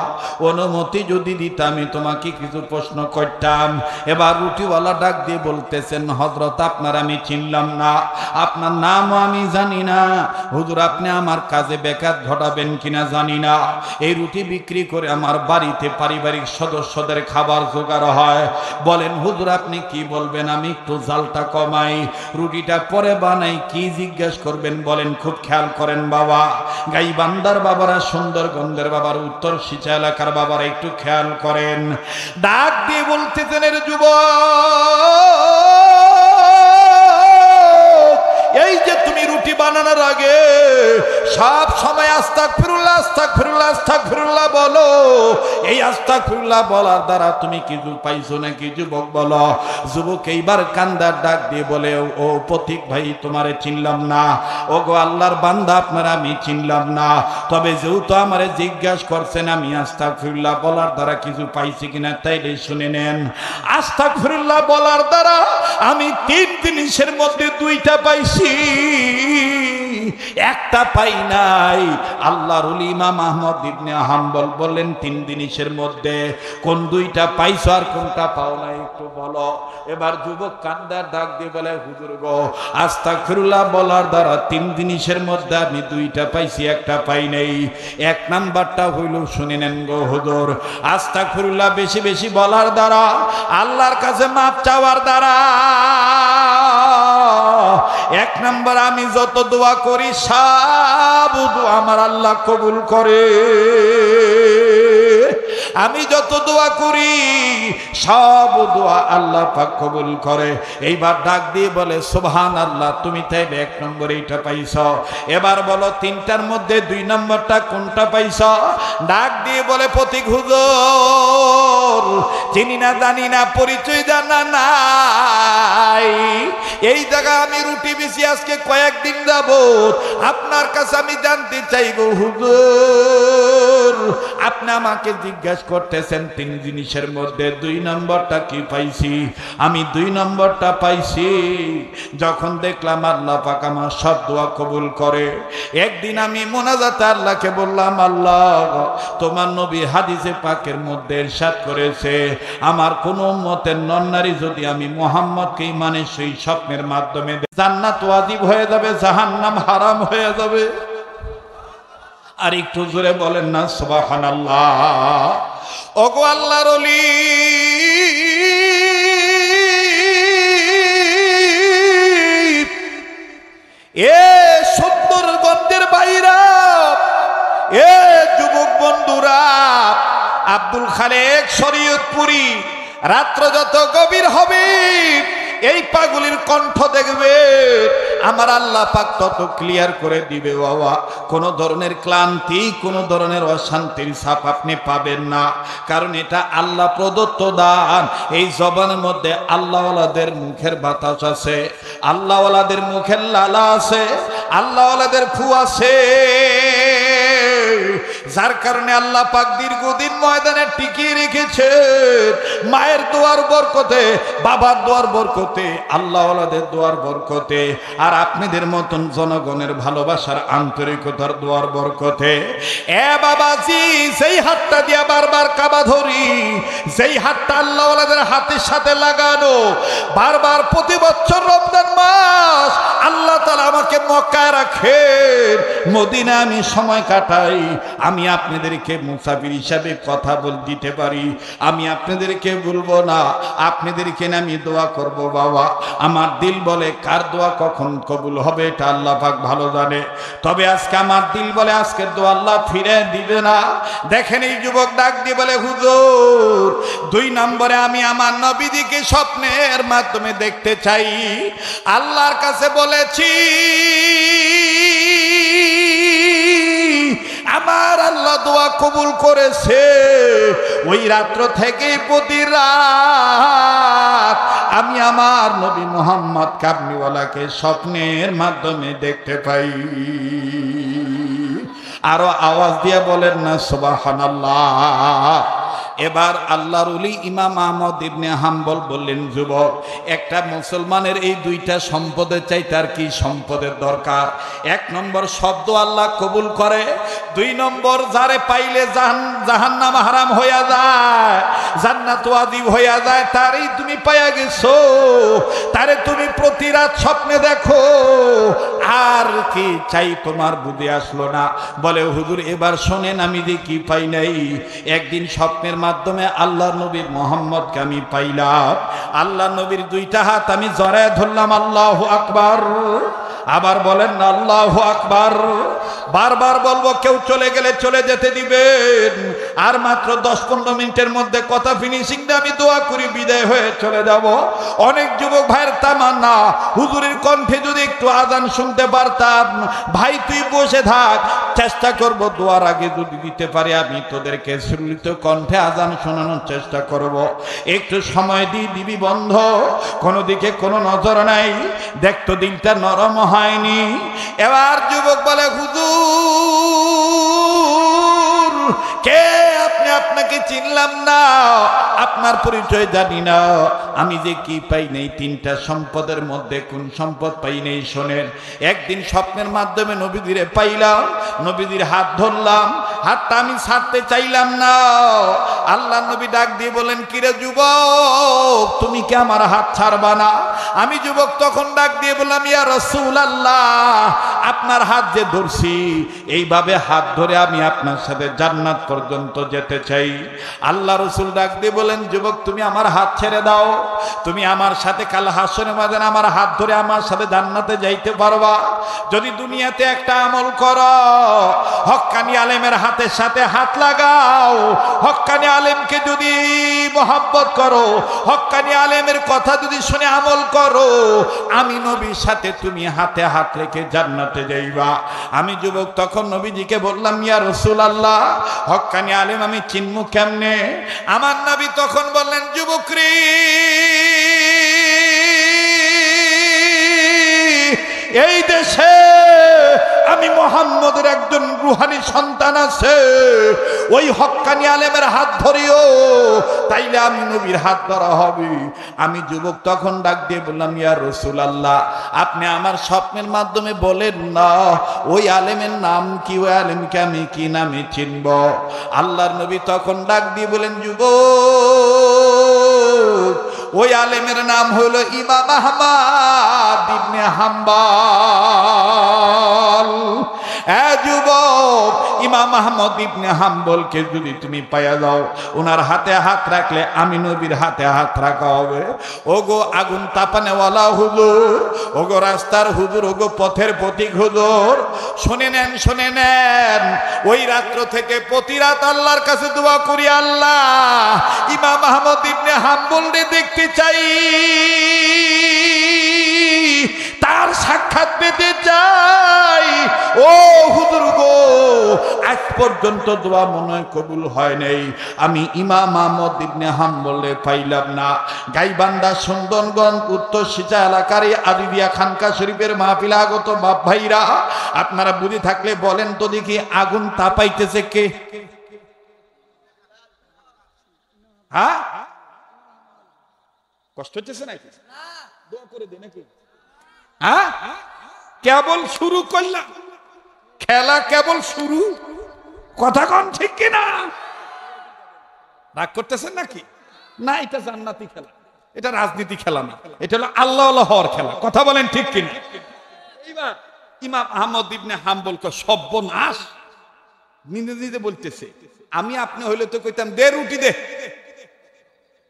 অনুমতি যদি দিতাম আমি তোমাকে কিছু প্রশ্ন করতাম। এবার রুটিওয়ালা ডাক দিয়ে বলতেছেন, হযরত আপনার আমি চিনলাম না, আপনার নামও আমি জানি না, হুজুর আপনি আমার কাজে ব্যাঘাত ঘটাবেন কিনা জানি না। এই রুটি বিক্রি করে আমার বাড়িতে পারিবারিক সদস্যদের খাবার জোগাড় হয়। বলেন হুজুর আপনি কি বলবেন, আমি একটু জালটা কমাই, রুটিটা পরে বানাই, কি জিজ্ঞেস করবেন বলেন। খুব খেয়াল করেন বাবা, গাইবান্ধার বাবারা, সুন্দরগঞ্জের বাবার, উত্তর সিচা এলাকার বাবারা একটু খেয়াল করেন। ডাক দিয়ে বলতেছেন, এর যুবক, এই যে তুমি রুটি বানানোর আগে সব সময় আস্তাগফিরুল্লাহ আস্তাগফিরুল্লাহ আস্তাগফিরুল্লাহ বলো, এই আস্তাগফিরুল্লাহ বলার দ্বারা তুমি কিছু পাইছো নাকি? যুবক বলো। যুবক এইবার কান্দার ডাক দিয়ে বলে, ও পথিক ভাই তোমারে চিনলাম না, ও গো আল্লাহর বান্দা আপনারা আমি চিনলাম না, তবে যেহেতু আমারে জিজ্ঞাসা করছেন আমি আস্তাগফিরুল্লাহ বলার দ্বারা কিছু পাইছি কিনা তাইলে শুনে নেন। আস্তাগফিরুল্লাহ বলার দ্বারা আমি 3 জিনিসের মধ্যে 2টা পাইছি, একটা পাই নাই। আল্লাহর ওলি ইমাম আহমদ ইবনে হাম্বল বললেন 3 জিনিসের মধ্যে কোন 2টা পাইছো আর কোনটা পাও নাই একটু বলো। এবার যুবক কান্দার ডাক দিয়ে বলে, হুজুর গো আস্তাগফিরুল্লাহ বলার দ্বারা 3 জিনিসের মধ্যে আমি 2টা পাইছি, একটা পাই নাই। 1 নাম্বারটা হইল, শুনে নেন গো হুজুর, আস্তাগফিরুল্লাহ বেশি বেশি বলার দ্বারা, আল্লাহর কাছে মাপ চাওয়ার দ্বারা 1 নাম্বার আমি যত দোয়া করি সব দোয়া আমার আল্লাহ কবুল করে। আমি যত দোয়া করি সব দোয়া আল্লাহ পাক কবুল করে। এইবার ডাক দিয়ে বলে, সুবহানাল্লাহ, তুমি তাই 1 নম্বর এইটা পাইছ। এবার বলো 3টার মধ্যে 2 নম্বরটা কোনটা পাইছ? ডাক দিয়ে বলে, পথিক হুজুর চিনি না জানি না, পরিচয় জানা নাই, এই জায়গা আমি রুটি বেশি আজকে কয়েকদিন যাবত, আপনার কাছে আমি জানতে চাইব হুজুর, আপনি আমাকে জিজ্ঞাসা করতেছেন 3 জিনিসের মধ্যে 2 নম্বরটা কি পাইছি? আমি 2 নম্বরটা পাইছি যখন দেখলাম আল্লাহ পাক আমার সব দোয়া কবুল করে। একদিন আমি মোনাজাতে আল্লাহকে বললাম, আল্লাহ তোমার নবী হাদিসে পাকের মধ্যে ইরশাদ করেছে, আমার কোন উম্মতের নরনারী যদি আমি মুহাম্মদকে মানে সেই স্বপ্নের মাধ্যমে জান্নাত ওয়াজিব হয়ে যাবে, জাহান্নাম হারাম হয়ে যাবে। আর একটু জোরে বলেন না সুবহানাল্লাহ। ওগো আল্লাহর ওলি, এ সুন্দরগঞ্জের বাইরা, এ যুবক বন্ধুরা, আব্দুল খালেক শরীয়তপুরি, রাত্র যত গভীর হবে এই পাগলির কণ্ঠ দেখবে আমার আল্লাহ পাক তত ক্লিয়ার করে দিবে বাবা। কোনো ধরনের ক্লান্তি, কোনো ধরনের অশান্তির ছাপ আপনি পাবেন না, কারণ এটা আল্লাহ প্রদত্ত দান। এই জবানের মধ্যে আল্লাহওয়ালাদের মুখের বাতাস আছে, আল্লাহওয়ালাদের মুখের লালা আছে, আল্লাহওয়ালাদের ফু আছে। যার কারণে আল্লাহ পাক দীর্ঘদিন ময়দানে টিকিয়ে রেখেছেন মায়ের দোয়ার বরকতে, বাবার দোয়ার বরকতে, আল্লাহ ওয়ালাদের দোয়ার বরকতে, আর আপনাদের মতন জনগণের ভালোবাসার আন্তরিকতার দোয়ার বরকতে। এ বাবাজি, সেই হাতটা দিয়া বারবার কাবা ধরি, সেই হাতটা আল্লাহ ওয়ালাদের হাতের সাথে লাগানো, বারবার প্রতি বছর রমজান মাস আল্লাহ তাআলা আমাকে মক্কায় রাখেন, মদিনা আমি সময় কাটাই, আমি আপনাদেরকে মুসাফির হিসাবে কথা দিতে পারি, আমি আপনাদেরকে বলবো না, আপনাদেরকে না আমি দোয়া করব বাবা। আমার দিল বলে কার দোয়া কখন কবুল হবে এটা আল্লাহ পাক ভালো জানে, তবে আজকে আমার দিল বলে আজকের দোয়া আল্লাহ ফিরে দিবে না। দেখেন এই যুবক ডাক দিয়ে বলে হুজুর, 2 নম্বরে আমি আমার নবীজিকে স্বপ্নের মাধ্যমে দেখতে চাই। আল্লাহর কাছে বলেছি আমার আল্লাহ দোয়া কবুল করেছে, ওই রাত্র থেকে প্রতি রাত আমি আমার নবী মুহাম্মদ কামলিওয়ালাকে স্বপ্নের মাধ্যমে দেখতে পাই। আরো আওয়াজ দিয়ে বলেন না সুবহানাল্লাহ। এবার আল্লাহর ওলি ইমাম আহমদ ইবনে হাম্বল বললেন, যুবক, একটা মুসলমানের এই 2টা সম্পদের চাই তার কি সম্পদের দরকার? 1 নম্বর শব্দ আল্লাহ কবুল করে, 2 নম্বর যারে পাইলে জাহান্নাম হারাম হইয়া যায়, জান্নাত ওয়াজিব হইয়া যায়, তারই তুমি পাইয়া গেছো, তারে তুমি প্রতি রাত স্বপ্নে দেখো, আর কি চাই তোমার বুঝে আসলো না? বলে হুজুর এবার শোনেন আমি যে কি পাই নাই। একদিন স্বপ্নের মাধ্যমে আল্লাহ নবী মুহাম্মদকে আমি পাইলাম, আল্লাহ নবীর 2টা হাত আমি জড়ায় ধরলাম, আল্লাহু আকবার। আবার বলেন না আল্লাহু আকবার। বারবার বলবো, কেউ চলে গেলে চলে যেতে দিবেন, আর মাত্র 10-15 মিনিটের মধ্যে কথা ফিনিশিং দিয়ে আমি দোয়া করি বিদায় হয়ে চলে যাব। অনেক যুবক ভাইয়ের তামান্না, হুজুরের কণ্ঠে যদি একটু আজান শুনতে পারতাম। ভাই তুই বসে থাক, চেষ্টা করব দোয়ার আগে যদি দিতে পারি আমি তোদেরকে সুললিত কণ্ঠে আজান শোনানোর চেষ্টা করব। একটু সময় দিবি বন্ধ, কোনো দিকে কোনো নজর নাই, দেখতো দিলটা নরম হয়নি। এবার যুবক বলে হুজুর কে আপনি? আপনাকে চিনলাম না, আপনার পরিচয় জানি না। আমি যে কি পাই নাই, 3টা সম্পদের মধ্যে কোন সম্পদ পাই নাই শোনেন। একদিন স্বপ্নের মাধ্যমে নবীজিরে পাইলাম, নবীজির হাত ধরলাম, হাতটা আমি ছাড়তে চাইলাম না। আল্লাহ নবী ডাক দিয়ে বলেন, কিরে যুবক তুমি কি আমার হাত ছাড়বা না? আমি যুবক তখন ডাক দিয়ে বললাম, ইয়া রাসূলুল্লাহ আপনার হাত যে ধরছি, এইভাবে হাত ধরে আমি আপনার সাথে জান্নাত পর্যন্ত যেতে চাই। আল্লাহ রাসূল ডাক দিয়ে বলেন, যুবক তুমি আমার হাত ছেড়ে দাও, তুমি আমার সাথে কাল হাসরের ময়দানে আমার হাত ধরে আমার সাথে জান্নাতে যাইতে পারবা যদি দুনিয়াতে একটা আমল করো, হক্কানি আলেমের হাতের সাথে হাত লাগাও, হক্কানি আলেমকে যদি মহব্বত করো, হক্কানি আলেমের কথা যদি শুনে আমল করো, আমি নবীর সাথে তুমি হাতে হাত রেখে জান্নাতে যাইবা। আমি যুবক তখন নবীজিকে বললাম, ইয়া রাসূলুল্লাহ হক্কানি আলেম আমি চিনবো কেমনে? আমার নবী তখন বললেন, যুবক রে এই দেশে আমি মুহাম্মদের একজন রুহানি সন্তান আছে, ওই হক্কানি আলেমের হাত ধরিও, তাইলে আমি নবীর হাত ধরা হবে। আমি যুবক তখন ডাক দিয়ে বললাম, ইয়া রাসূলুল্লাহ আপনি আমার স্বপ্নের মাধ্যমে বলেন না ওই আলেমের নাম কি, ওই আলেমকে আমি কি নামে চিনব? আল্লাহর নবী তখন ডাক দিয়ে বলেন, যুবক ওই আলেমের নাম হলো ইমাম আহমদ ইবনে হাম্বল। যুবক ইমাম আহমদ ইবনে হাম্বলকে যদি তুমি পাইয়া যাও, ওনার হাতে হাত রাখলে আমি নবীর হাতে হাত রাখা হবে। ওগো আগুন তাপানেওয়ালা হুজুর, ওগো রাস্তার হুজুর, ওগো পথের প্রতীক হুজুর, শুনে নেন শুনে নেন, ওই রাত্র থেকে প্রতি রাত আল্লাহর কাছে দোয়া করি, আল্লাহ ইমাম আহমদ ইবনে হাম্বলকে দেখতে চাই, তার সাক্ষাৎ পেতে চাই। ও হুজুর গো আজ পর্যন্ত দোয়া মনে হয় কবুল হয় নাই। আমি ইমাম আহমদ ইবনে হাম্বলে পাইলাম না। গাইবান্ধা সুন্দরগঞ্জ উত্তর সিচা এলাকার আজিদিয়া খানকা শরীফের মাহফিলে আগত বাপ ভাইরা, আপনারা বুঝে থাকলে বলেন তো দেখি, আগুন তাপাইতেছে কে? হ্যাঁ, কষ্ট হচ্ছে নাকি? দোয়া করে দে নাকি? হ্যাঁ, কেবল শুরু করলাম, খেলা কেবল শুরু। কথা কন ঠিক কিনা? রাগ করতেছেন নাকি? না, এটা জান্নাতি খেলা, এটা রাজনীতি খেলা না, এটা হলো আল্লাহ হওয়ার খেলা। কথা বলেন ঠিক কিনা? এইবার ইমাম আহমদ ইবনে হাম্বল কো সর্বনাশ, নিজে নিজে বলতেছে, আমি আপনি হইলে তো কইতাম দে রুটি দে,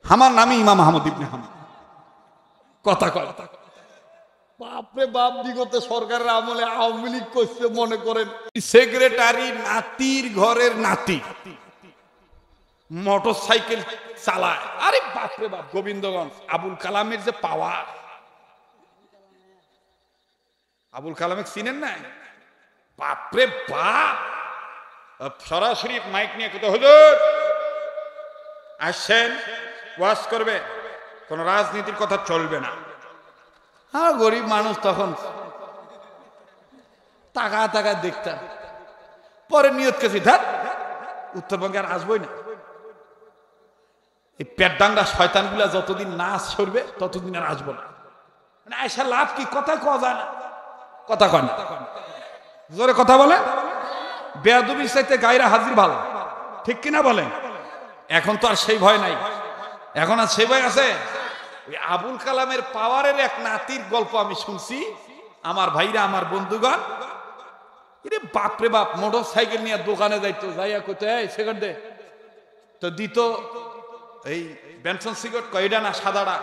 আমার নামই ইমাম আহমদ ইবনে হাম্বল। কথা কয় বাপরে বাপ, বিগত সরকারের আমলে আওয়ামী লীগ করছে, মনে করেন সেক্রেটারি নাতির ঘরের নাতি মোটর সাইকেল চালায়। আরে বাপরে বাপ, গোবিন্দগঞ্জ আবুল কালামের যে পাওয়ার। আবুল কালামে চিনেন না? বাপরে বাপ, সরাসরি মাইক নিয়ে কোথাও হুজুর আসছেন, ওয়াজ করবে, কোন রাজনীতির কথা চলবে না। হ্যাঁ, গরিব মানুষ তখন টাকা টাকা দেখতাম, পরে নিয়ত কেছি ধার উত্তরবঙ্গে আর আসবই না। এই পেটডাঙ্গা শয়তান গুলা যতদিন না সরবে ততদিন আর আসবো না। মানে আয়সা লাভ কি? কথা কওয়া যায় না, কথা কয় না, জোরে কথা বলে। বেয়াদবির চাইতে গায়রা হাজির ভালো, ঠিক কিনা বলেন? এখন তো আর সেই ভয় নাই, এখন আর সেই ভয় আছে? ওই আবুল কালামের পাওয়ারের এক নাতির গল্প আমি শুনছি, আমার ভাইরা, আমার বন্ধুগণ। এরে বাপরে বাপ, মোটর সাইকেল নিয়ে দোকানে যাইতো, যাইয়া কইতো এই সিগারেট দে, তো দিত এই বেনসন সিগারেট, কয়ডা না সাদাটা,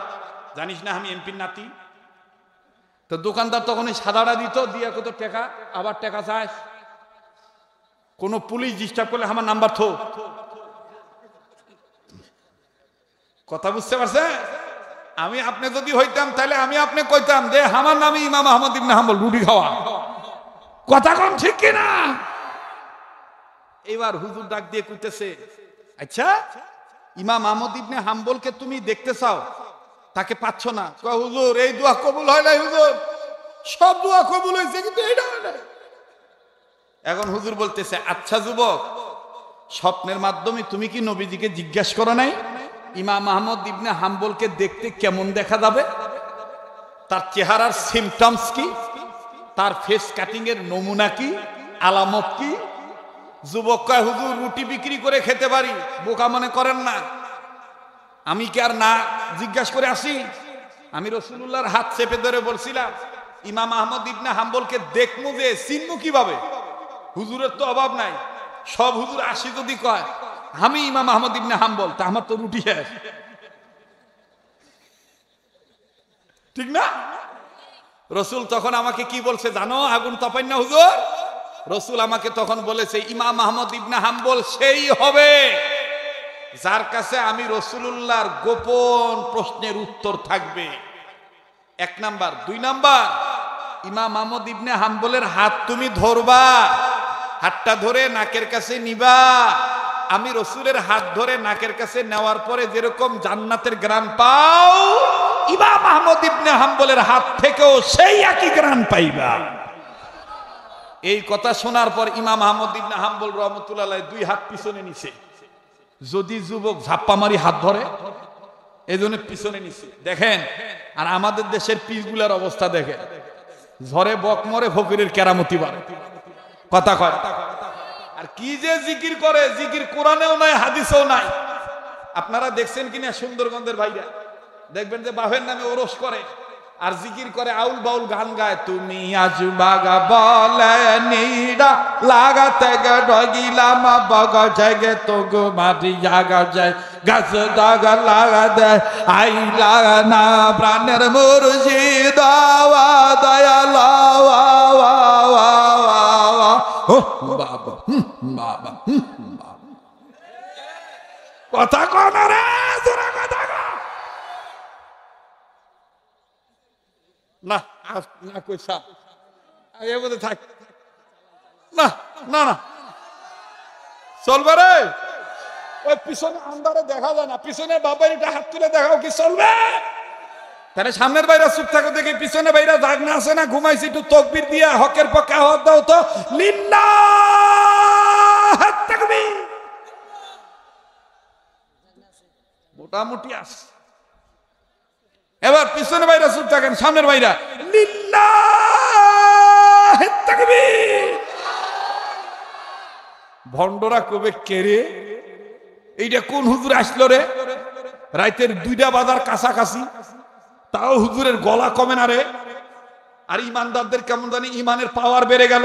জানিস না আমি এমপির নাতি। তো দোকানদার তখন এই সাদাটা দিত, দিয়া কত টাকা, আবার টাকা চায়। কোন পুলিশ ডিস্টার্ব করলে আমার নাম্বার থো। কথা বুঝতে পারছে? আমি আপনি যদি হইতাম তাহলে আমি আপনি কইতাম যে আমার নামে ইমাম আহমদ ইবনে হাম্বল, রুটি খাওয়া। কথা কম ঠিক কিনা? এবার হুজুর ডাক দিয়ে কইতেছে, আচ্ছা ইমাম আহমদ ইবনে হাম্বলকে তুমি দেখতে চাও, তাকে পাচ্ছ না? কয় হুজুর এই দোয়া কবুল হয় নাই হুজুর, সব দোয়া কবুল হয়েছে কিন্তু এইটা হয় না। এখন হুজুর বলতেছে, আচ্ছা যুবক, স্বপ্নের মাধ্যমে তুমি কি নবীজিকে জিজ্ঞাসা করো নাই ইমাম আহমদ ইবনে হাম্বলকে দেখতে কেমন দেখা যাবে, তার চেহারার সিমটমস কি, তার ফেস কাটিং এর নমুনা কি, আলামত কি? যুবক কয় হুজুর রুটি বিক্রি করে খেতে পারি, বোকা মনে করেন না, আমি কি আর না জিজ্ঞাসা করে আসি? আমি রাসূলুল্লাহর হাত চেপে ধরে বলছিলাম, ইমাম আহমদ ইবনে হাম্বলকে দেখমু যে চিনমু কিভাবে? হুজুরের তো অভাব নাই, সব হুজুর আসি যদি কয় আমি ইমাম আহমদ ইবনে হাম্বল, তা আমার তো রুটি শেষ, ঠিক না? রসুল তখন আমাকে কি বলছে জানো? আগুন তাপাই না হুজুর। রসুল আমাকে তখন বলেছে, ইমাম আহমদ ইবনে হাম্বল সেই হবে যার কাছে আমি রাসূলুল্লাহর গোপন প্রশ্নের উত্তর থাকবে। এক নাম্বার। দুই নাম্বার, ইমাম আহমদ ইবনে হাম্বলের হাত তুমি ধরবা, হাতটা ধরে নাকের কাছে নিবা। আমি রসুলের হাত ধরে নাকের কাছে নেওয়ার পরে যেরকম জান্নাতের গ্রান পাও, ইমাম আহমদ ইবনে হাম্বলের হাত থেকেও সেই একই গ্রান পাইবা। এই কথা শোনার পর ইমাম আহমদ ইবনে হাম্বল রাহমাতুল্লাহ আলাইহি দুই হাত পিছনে নিছে। যদি যুবক ঝাপ্পা মারি হাত ধরে, এই জন্য পিছনে নিছে। দেখেন, আর আমাদের দেশের পিসগুলার অবস্থা দেখেন, ঝরে বক মরে, ফকিরের কেরামতি বাড়ে। কথা কয়। আর কি যে জিকির করে, জিকির কোরআনেও নাই, হাদিসেও নাই। আপনারা দেখছেন কিনা সুন্দরগঞ্জের ভাইরা, দেখবেন যে বাপের নামে ওরস করে আর জিকির করে, আউল বাউল গান গায়। তুমি আজ বাগা বলে নিরা লাগাতে গে ডগিলাম বাগা জায়গে তো গো মাটি জাগা যায় গাছ দাগা লাগা দেয় আই লাগা না প্রাণের মুর্শিদ আওয়া দয়াল আওয়া ও বাবা বাবা কথা কন রে, তোরা কথা কন না, না কইছা এ বলে থাক না না না চলবে রে? ওই পিছনে আন্দারে দেখা যায় না, পিছনে বাবার এটা হাত তুলে দেখাও কি চলবে? তাহলে সামনের বাইরা চুপ থাকো দেখি, পিছনে বাইরা জাগ না আছে না ঘুমাইছি, একটু তকবির দিয়া হকের পক্ষে আওয়াজ দাও তো, লিল্লাহ তাকবীর। মোটামুটি আস। এবার পিছনে বাইরা চুপ থাকেন, সামনের বাইরা লিল্লাহ তাকবীর। ভন্ডরা কবে কেরে এইটা কোন হুজুর আসলো রে? রাইতের 2টা বাজার কাছাকাছি, তাও হুজুরের গলা কমে না রে। আর ইমানদারদের কেমন জানি ইমানের পাওয়ার বেড়ে গেল,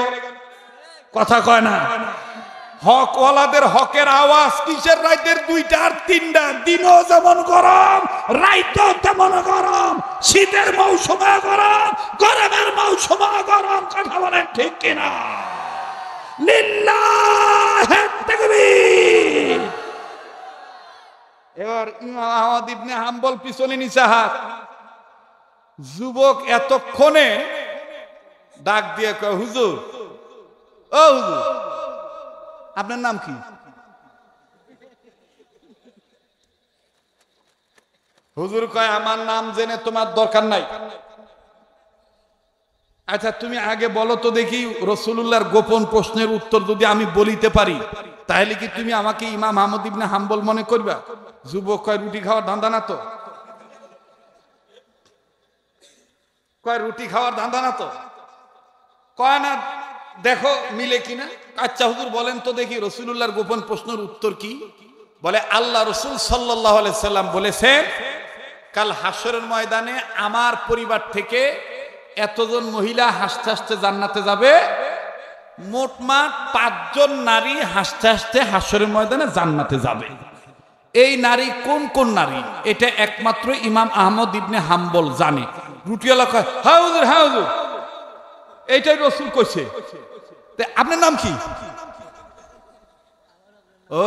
কথা কয় না। হক ওয়ালাদের হকের আওয়াজ কিসের রাইতের 2টা আর 3টা? দিনও যেমন গরম, রাইতেও তেমন গরম, শীতের মৌসুমে গরম, গরমের মৌসুমে গরম। কথা বলেন ঠিক কিনা? লিল্লাহ তাকবীর। এবার ইমাম আহমদ ইবনে হাম্বল পিছনে নিচে হাত। যুবক এতক্ষণে ডাক দিয়ে কয়, হুজুর, ও হুজুর, আপনার নাম কি? হুজুর কয়, আমার নাম জেনে তোমার দরকার নাই। আচ্ছা তুমি আগে বলো তো দেখি, রাসূলুল্লাহর গোপন প্রশ্নের উত্তর যদি আমি বলিতে পারি তাহলে কি তুমি আমাকে ইমাম আহমদ ইবনে হাম্বল মনে করবা? যুবক কয়, রুটি খাওয়ার ধান্দা না তো? কয়, রুটি খাওয়ার ধান্দা না তো? কয় না, দেখো মিলে কিনা। আচ্ছা হুজুর বলেন তো দেখি রাসূলুল্লাহর গোপন প্রশ্নের উত্তর কি? বলে, আল্লাহ রাসূল সাল্লাল্লাহু আলাইহি সাল্লাম বলেছেন, কাল হাসরের ময়দানে আমার পরিবার থেকে এতজন মহিলা হাসতে হাসতে জান্নাতে যাবে, মোটমাট 5 জন নারী হাসতে হাসতে হাসরের ময়দানে জান্নাতে যাবে। এই নারী কোন কোন নারী এটা একমাত্র ইমাম আহমদ ইবনে হাম্বল জানে। রুটিওয়ালা কয়, হ্যাঁ হুজুর, হ্যাঁ হুজুর, এইটাই রাসূল কইছে। আপনার নাম কি? ও,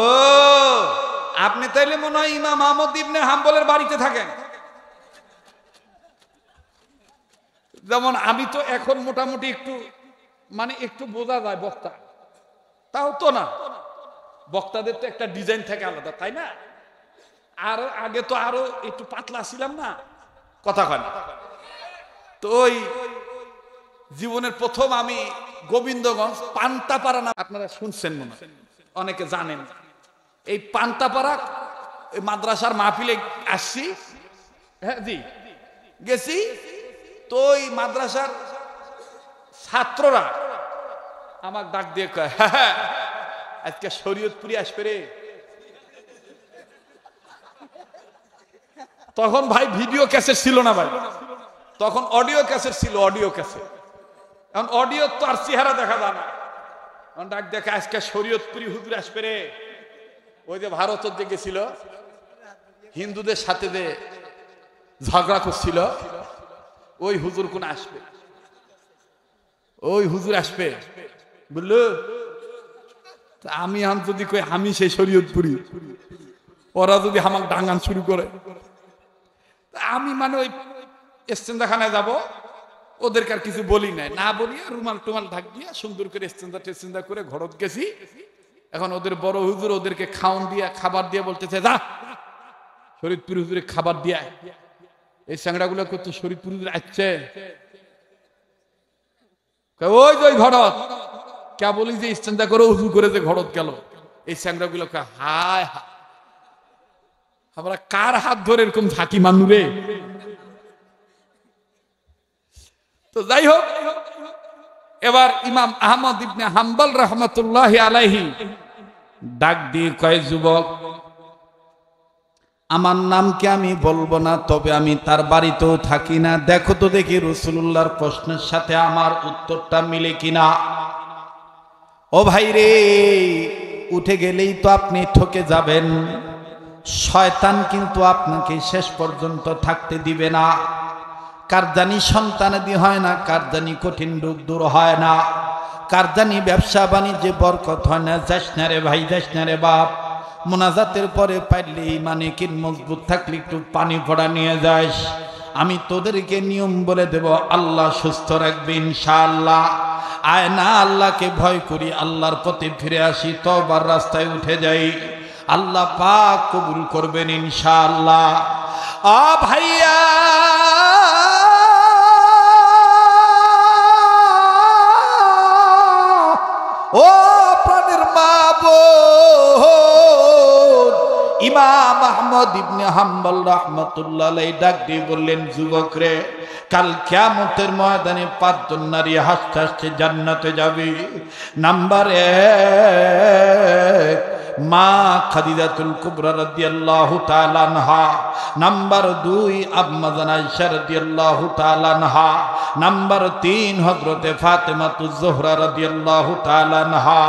আপনি তাইলে মনে হয় ইমাম আহমদ ইবনে হাম্বলের বাড়িতে থাকেন। যেমন আমি তো এখন মোটামুটি একটু মানে একটু বোঝা যায় বক্তা, তাও তো না, বক্তাদের তো একটা ডিজাইন থাকে আলাদা, তাই না? আর আগে তো আরো একটু পাতলা ছিলাম না, কথা কয় না। তো ওই জীবনের প্রথম আমি গোবিন্দগঞ্জ পান্তাপাড়া নাম আপনারা শুনছেন মনে হয়, অনেকে জানেন। এই পান্তাপাড়া মাদ্রাসার মাহফিলে আসছি, হ্যাঁ জি গেছি। তো ওই মাদ্রাসার ছাত্ররা আমার ডাক দিয়ে কয়, হ্যাঁ আজকে শরীয়তপুরি আসবে রে। তখন ভাই ভিডিও ক্যাসেট ছিল না ভাই, তখন অডিও ক্যাসেট ছিল, অডিও ক্যাসেট। এখন অডিও তো আর চেহারা দেখা যায় না। ডাক দেখে, আজকে শরীয়তপুরি হুজুর আসবে রে। ওই যে ভারতের যে গেছিল, হিন্দুদের সাথে যে ঝগড়া করছিল, ওই হুজুর কোন আসবে, ওই হুজুর আসবে বুঝলো। আমি আম যদি কই আমি সেই শরীয়তপুরি, ওরা যদি আমাকে ডাঙ্গান শুরু করে, আমি মানে ওই স্টেন্দাখানায় যাব, ওদেরকে আর কিছু বলি নাই, না বলিয়া রুমাল টুমাল ঢাক দিয়া সুন্দর করে স্টেন্দা টেস্টেন্দা করে ঘরত গেছি। এখন ওদের বড় হুজুর ওদেরকে খাওন দিয়া খাবার দিয়া বলতেছে, যা শরীয়তপুর হুজুরে খাবার দিয়া। এই স্যাংড়া গুলো করতে শরীয়তপুর হুজুর আসছে, ওই যে ঘরত কে বলি যে স্টেন্দা করে উজু করে যে ঘরত গেল। এই স্যাংড়া গুলো হায় হায়, আমরা কার হাত ধরে এরকম ঝাঁকি মানু রে। তো যাই হোক, এবার ইমাম আহমদ ইবনে হাম্বল রাহমাতুল্লাহি আলাইহি ডাক দিয়ে কয়, যুবক আমার নামকে আমি বলবো না, তবে আমি তার বাড়িতেও থাকি না। দেখো তো দেখি রাসূলুল্লাহর প্রশ্নের সাথে আমার উত্তরটা মিলে কিনা। ও ভাই রে, উঠে গেলেই তো আপনি ঠকে যাবেন। শয়তান কিন্তু আপনাকে শেষ পর্যন্ত থাকতে দিবে না। কার জানি সন্তানাদি হয় না, কার জানি কঠিন রোগ দূর হয় না, কার জানি ব্যবসা বাণিজ্যে বরকত হয় না। যাস না রে ভাই, যাস না রে বাপ। মোনাজাতের পরে পাইলে মানে কি মজবুত থাকলে একটু পানি পড়া নিয়ে যাস। আমি তোদেরকে নিয়ম বলে দেব, আল্লাহ সুস্থ রাখবে ইনশাআল্লাহ। আয় না আল্লাহকে ভয় করি, আল্লাহর পথে ফিরে আসি, তওবার রাস্তায় উঠে যাই, আল্লাহ পাক কবুল করবেন ইনশাআল্লাহ। আ ভাইয়া ও প্রাণের মা বোন, ইমাম আহমদ ইবনে হাম্বল রাহমাতুল্লাহ আলাইহি ডাক দিয়ে বললেন, যুবক রে, কাল কিয়ামতের ময়দানে 5 জন নারী হাসতে হাসতে জান্নাতে যাবে। নাম্বার 1 মা খাদিজাতুল কুবরা রাদিয়াল্লাহু তাআলা আনহা, নাম্বার 2 আম্মা জান আয়েশা রাদিয়াল্লাহু তাআলা আনহা, নাম্বার 3 হযরতে ফাতেমাতুজ জোহরা রাদিয়াল্লাহু তাআলা আনহা,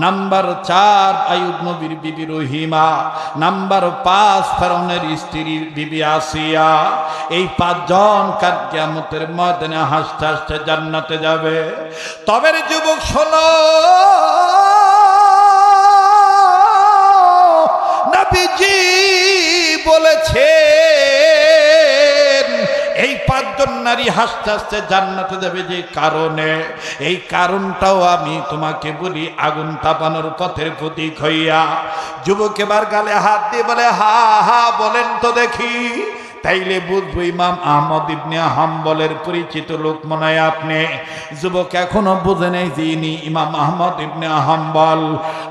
নাম্বার 4 আইয়ুব নবীর বিবি রহিমা, নাম্বার 5 ফেরাউনের স্ত্রী বিবি আসিয়া। এই 5 জন কাল কিয়ামতের ময়দানে হাসতে হাসতে জান্নাতে যাবে। তবে রে যুবক শোনো, নবীজি বলেছেন এই 5 জন নারী হাসতে হাসতে জান্নাতে যাবে যে কারণে, এই কারণটাও আমি তোমাকে বলি, আগুন তাপানোর পথের প্রতীক হইয়া। যুবক এবার গালে হাত দিয়ে বলে, হা হা বলেন তো দেখি। তাইলে বুঝবো ইমাম আহমদ ইবনে হাম্বলের পরিচিত লোক মনে হয় আপনি। যুবক এখনো বুঝে নেই যে ইনি ইমাম আহমদ ইবনে হাম্বল।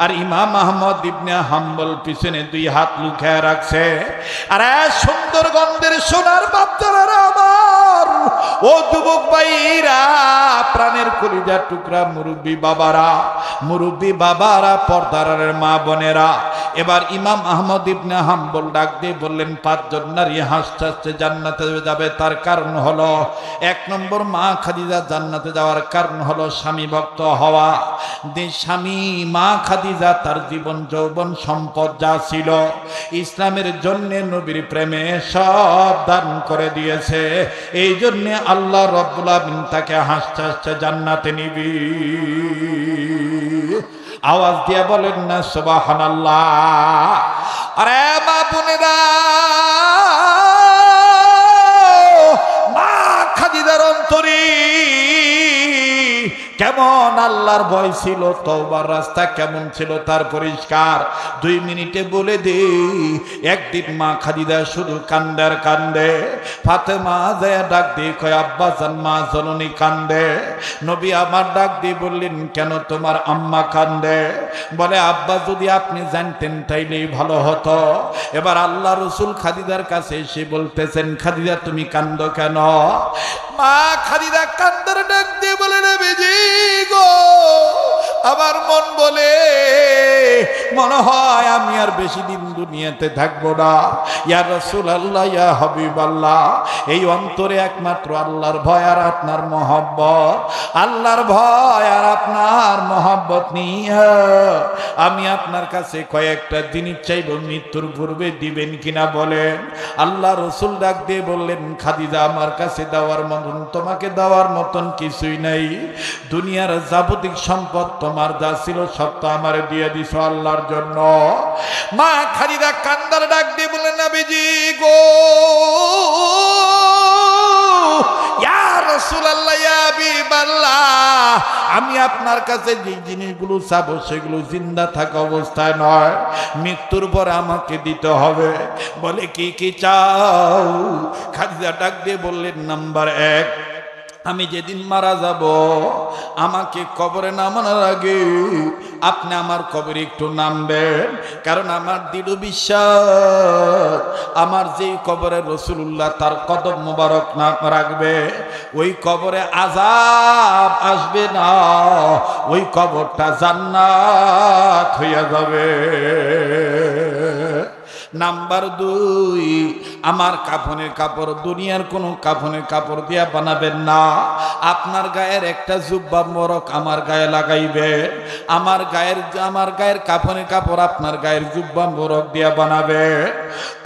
আর ইমাম আহমদ ইবনে হাম্বল পিছনে 2 হাত লুকিয়ে রাখছে। আর সুন্দর গন্ধের সোনার বাচ্চারা আমার, ও যুবক ভাইরা, প্রাণের কলিজার টুকরা মুরব্বী বাবারা, পর্দার মা বোনেরা, এবার ইমাম আহমদ ইবনে হাম্বল ডাক দিয়ে বললেন, 5 জন নারী হাসতে হাসতে জান্নাতে যাবে। তার কারণ হলো 1 নম্বর মা খাদিজা জান্নাতে যাওয়ার কারণ হলো স্বামী ভক্ত হওয়া। স্বামী মা খাদিজা তার জীবন যৌবন সম্পদ যা ছিল ইসলামের জন্য নবীর প্রেমে সব দান করে দিয়েছে। এই জন্য আল্লাহ রাব্বুল আলামিন তাকে হাসতে হাসতে জান্নাতে নিবি। আওয়াজ দিয়ে বলেন না সুবহানাল্লাহ। আরে মা বোনেরা, মা খাদিজার অন্তরে কেমন আল্লাহর ভয় ছিল, তওবার রাস্তা কেমন ছিল তার পরিষ্কার। 2 মিনিটে বলে দে। একদিন মা খাদিজা শুধু কান্দার কান্দে। ফাতেমা যায় ডাক দিয়ে কয়, আব্বা জান, মা জননী কান্দে। নবী আমার ডাক দিয়ে বললেন, কেন তোমার আম্মা কান্দে? বলে, আব্বা যদি আপনি জানতেন তাইলেই ভালো হতো। এবার আল্লাহ রসুল খাদিজার কাছে এসে বলতেছেন, খাদিজা তুমি কান্দো কেন? মা খাদিজা কান্দার ডাক দিয়ে বলে, নবীজি গো, আমার মন বলে মনে হয় আমি আর বেশি দিন দুনিয়াতে থাকবো না। ইয়া রাসূলুল্লাহ, ইয়া হাবিবাল্লাহ, এই অন্তরে একমাত্র আল্লাহর ভয় আর আপনার মহব্বত, আল্লাহর ভয় আর আপনার মহব্বত নিয়ে আমি আপনার কাছে কয়েকটা জিনিস চাইব, মৃত্যুর পূর্বে দিবেন কিনা বলেন। আল্লাহ রসুল ডাক দিয়ে বললেন, খাদিজা আমার কাছে দেওয়ার মতন, তোমাকে দেওয়ার মতন কিছুই নাই। দুনিয়ার যাবতীয় সম্পদ তোমার যা ছিল সব তো আমার দিয়ে দিছ আল্লাহর জন্য। মা খাদিজা কান্দার ডাক দিয়ে বললেন, নবীজি গো, ইয়া রাসূলুল্লাহ, ইয়া হাবিবাল্লাহ, আমি আপনার কাছে যে জিনিসগুলো চাবো সেগুলো জিন্দা থাকা অবস্থায় নয়, মৃত্যুর পর আমাকে দিতে হবে। বলে, কি কি চাও? খাদিজা ডাক দিয়ে বললেন, নাম্বার 1, আমি যেদিন মারা যাব আমাকে কবরে নামানোর আগে আপনি আমার কবরে একটু নামবেন। কারণ আমার দৃঢ় বিশ্বাস, আমার যেই কবরে রাসূলুল্লাহ তার কদম মোবারক নাম রাখবে, ওই কবরে আযাব আসবে না, ওই কবরটা জান্নাত হইয়া যাবে। নাম্বার 2, আমার কাফনের কাপড় দুনিয়ার কোনো কাফনের কাপড় দিয়া বানাবেন না। আপনার গায়ের একটা জুব্বা মোরক আমার গায়ে লাগাইবেন। আমার গায়ের কাফনের কাপড় আপনার গায়ের জুব্বা মোরক দিয়া বানাবে।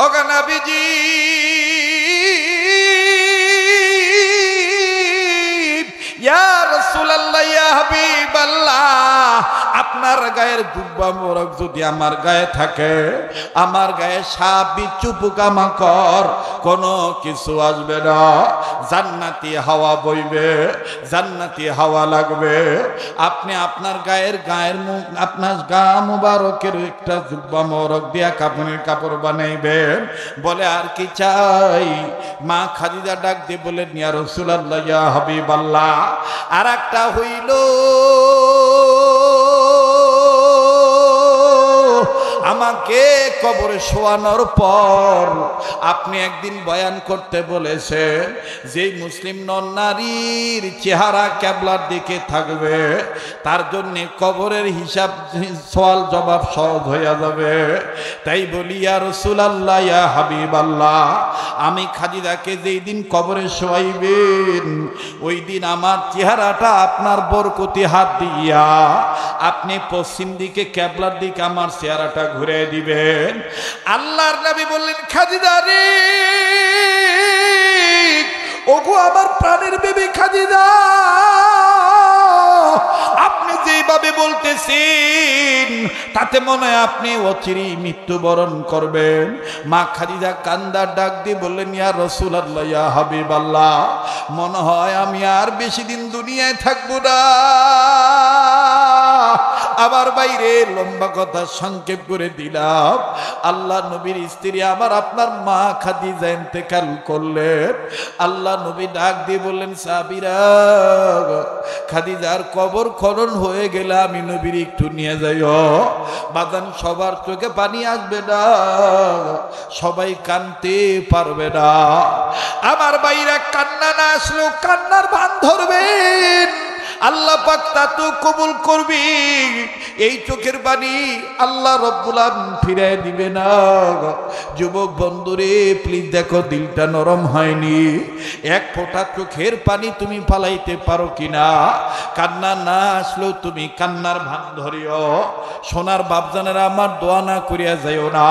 ওগো নবীজি, ইয়া রাসূলুল্লাহ, ইয়া হাবিবাল্লাহ, আপনি আপনার গায়ের জুব্বা মোবারক যদি আমার গায়ে থাকে, আমার গায়ে সাপ বিচ্ছু পোকামাকড় কোনো কিছু আসবে না। জান্নাতি হাওয়া বইবে, জান্নাতি হাওয়া লাগবে। আপনি আপনার গায়ের আপনার গা মুবারকের একটা জুব্বা মোবারক দিয়া কাপড়ের কাপড় বানাইবেন। বলে আর কি চাই? মা খাদিজা ডাক দিয়ে বলেন, ইয়া রাসূলুল্লাহ, ইয়া হাবিবাল্লাহ, আর একটা হইল আমাকে কবরে শোয়ানোর পর আপনি একদিন বয়ান করতে বলেছেন, যে মুসলিম নন নারীর চেহারা কিবলার দিকে থাকবে তার জন্য কবরের হিসাব সওয়াল জবাব সহজ হয়ে যাবে। তাই বলি, ইয়া রাসূলুল্লাহ, ইয়া হাবিবাল্লাহ, আমি খাদিজাকে যেই দিন কবরে শোয়াইবেন ওই দিন আমার চেহারাটা আপনার বরকতি হাত দিয়া আপনি পশ্চিম দিকে কিবলার দিকে আমার চেহারাটা ঘুরে দিবেন। আল্লাহর নবী বললেন, খাদিজা রে, ওগো আমার প্রাণের বেবি খাদিজা, আপনি যেভাবে বলতেছেন তাতে মনে হয় আপনি অচিরেই মৃত্যুবরণ করবেন। মা খাদিজা কান্দার ডাক দিয়ে বললেন, ইয়া রাসূলুল্লাহ, ইয়া হাবিবাল্লাহ, মনে হয় আমি আর বেশি দিন দুনিয়ায় থাকবো না। আবার বাইরে লম্বা কথা সংক্ষেপ করে দিলাম, আল্লাহ নবীর স্ত্রী আমার আপনার মা খাদিজা ইন্তেকাল করলেন। আল্লাহ নবী ডাক দিয়ে বললেন, সাহাবীরা, খাদিজার কবর খনন হয়ে গেলে আমি নবীর একটু নিয়ে যাইও। বাদান সবার চোখে পানি আসবে না, সবাই কানতে পারবে না। আমার বাইরা কান্না না আসলেও কান্নার বান ধরবেন, আল্লাহ পাক তা তো কবুল করবি। এই চোখের পানি আল্লাহ রব্বুল আলামিন ফিরায় দিবে না। যুবক বন্ধুরে, প্লিজ দেখো দিলটা নরম হয়নি। এক ফোঁটা চোখের পানি তুমি ফালাইতে পারো কিনা? কান্না না আসলেও তুমি কান্নার ভান ধরিও। সোনার বাপজানেরা আমার দোয়া না করিয়া যাইও না।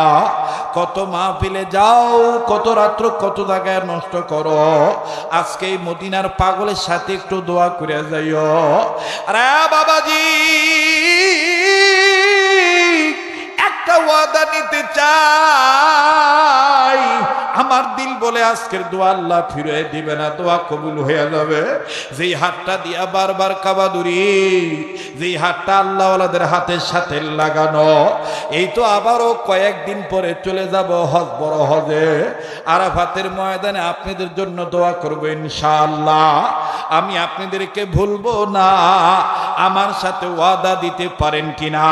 কত মাহফিলে যাও, কত রাত্র কত জায়গায় নষ্ট করো, আজকে এই মদিনার পাগলের সাথে একটু দোয়া করিয়া যাইও। আরে বাবাজি, একটা ওয়াদা নিতে চাই। আমার দিল বলে আজকের দোয়া আল্লাহ ফিরিয়ে দিবে না, দোয়া কবুল হয়ে যাবে। যেই হাতটা দিয়া বারবার কাবাদুরি, যেই হাতটা আল্লাহওয়ালাদের হাতের সাথে লাগানো, এই তো আবারও কয়েকদিন পরে চলে যাব হজ, বড় হজে। আরাফাতের ময়দানে আপনাদের জন্য দোয়া করবো ইনশাআল্লাহ। আমি আপনাদেরকে ভুলবো না। আমার সাথে ওয়াদা দিতে পারেন কিনা?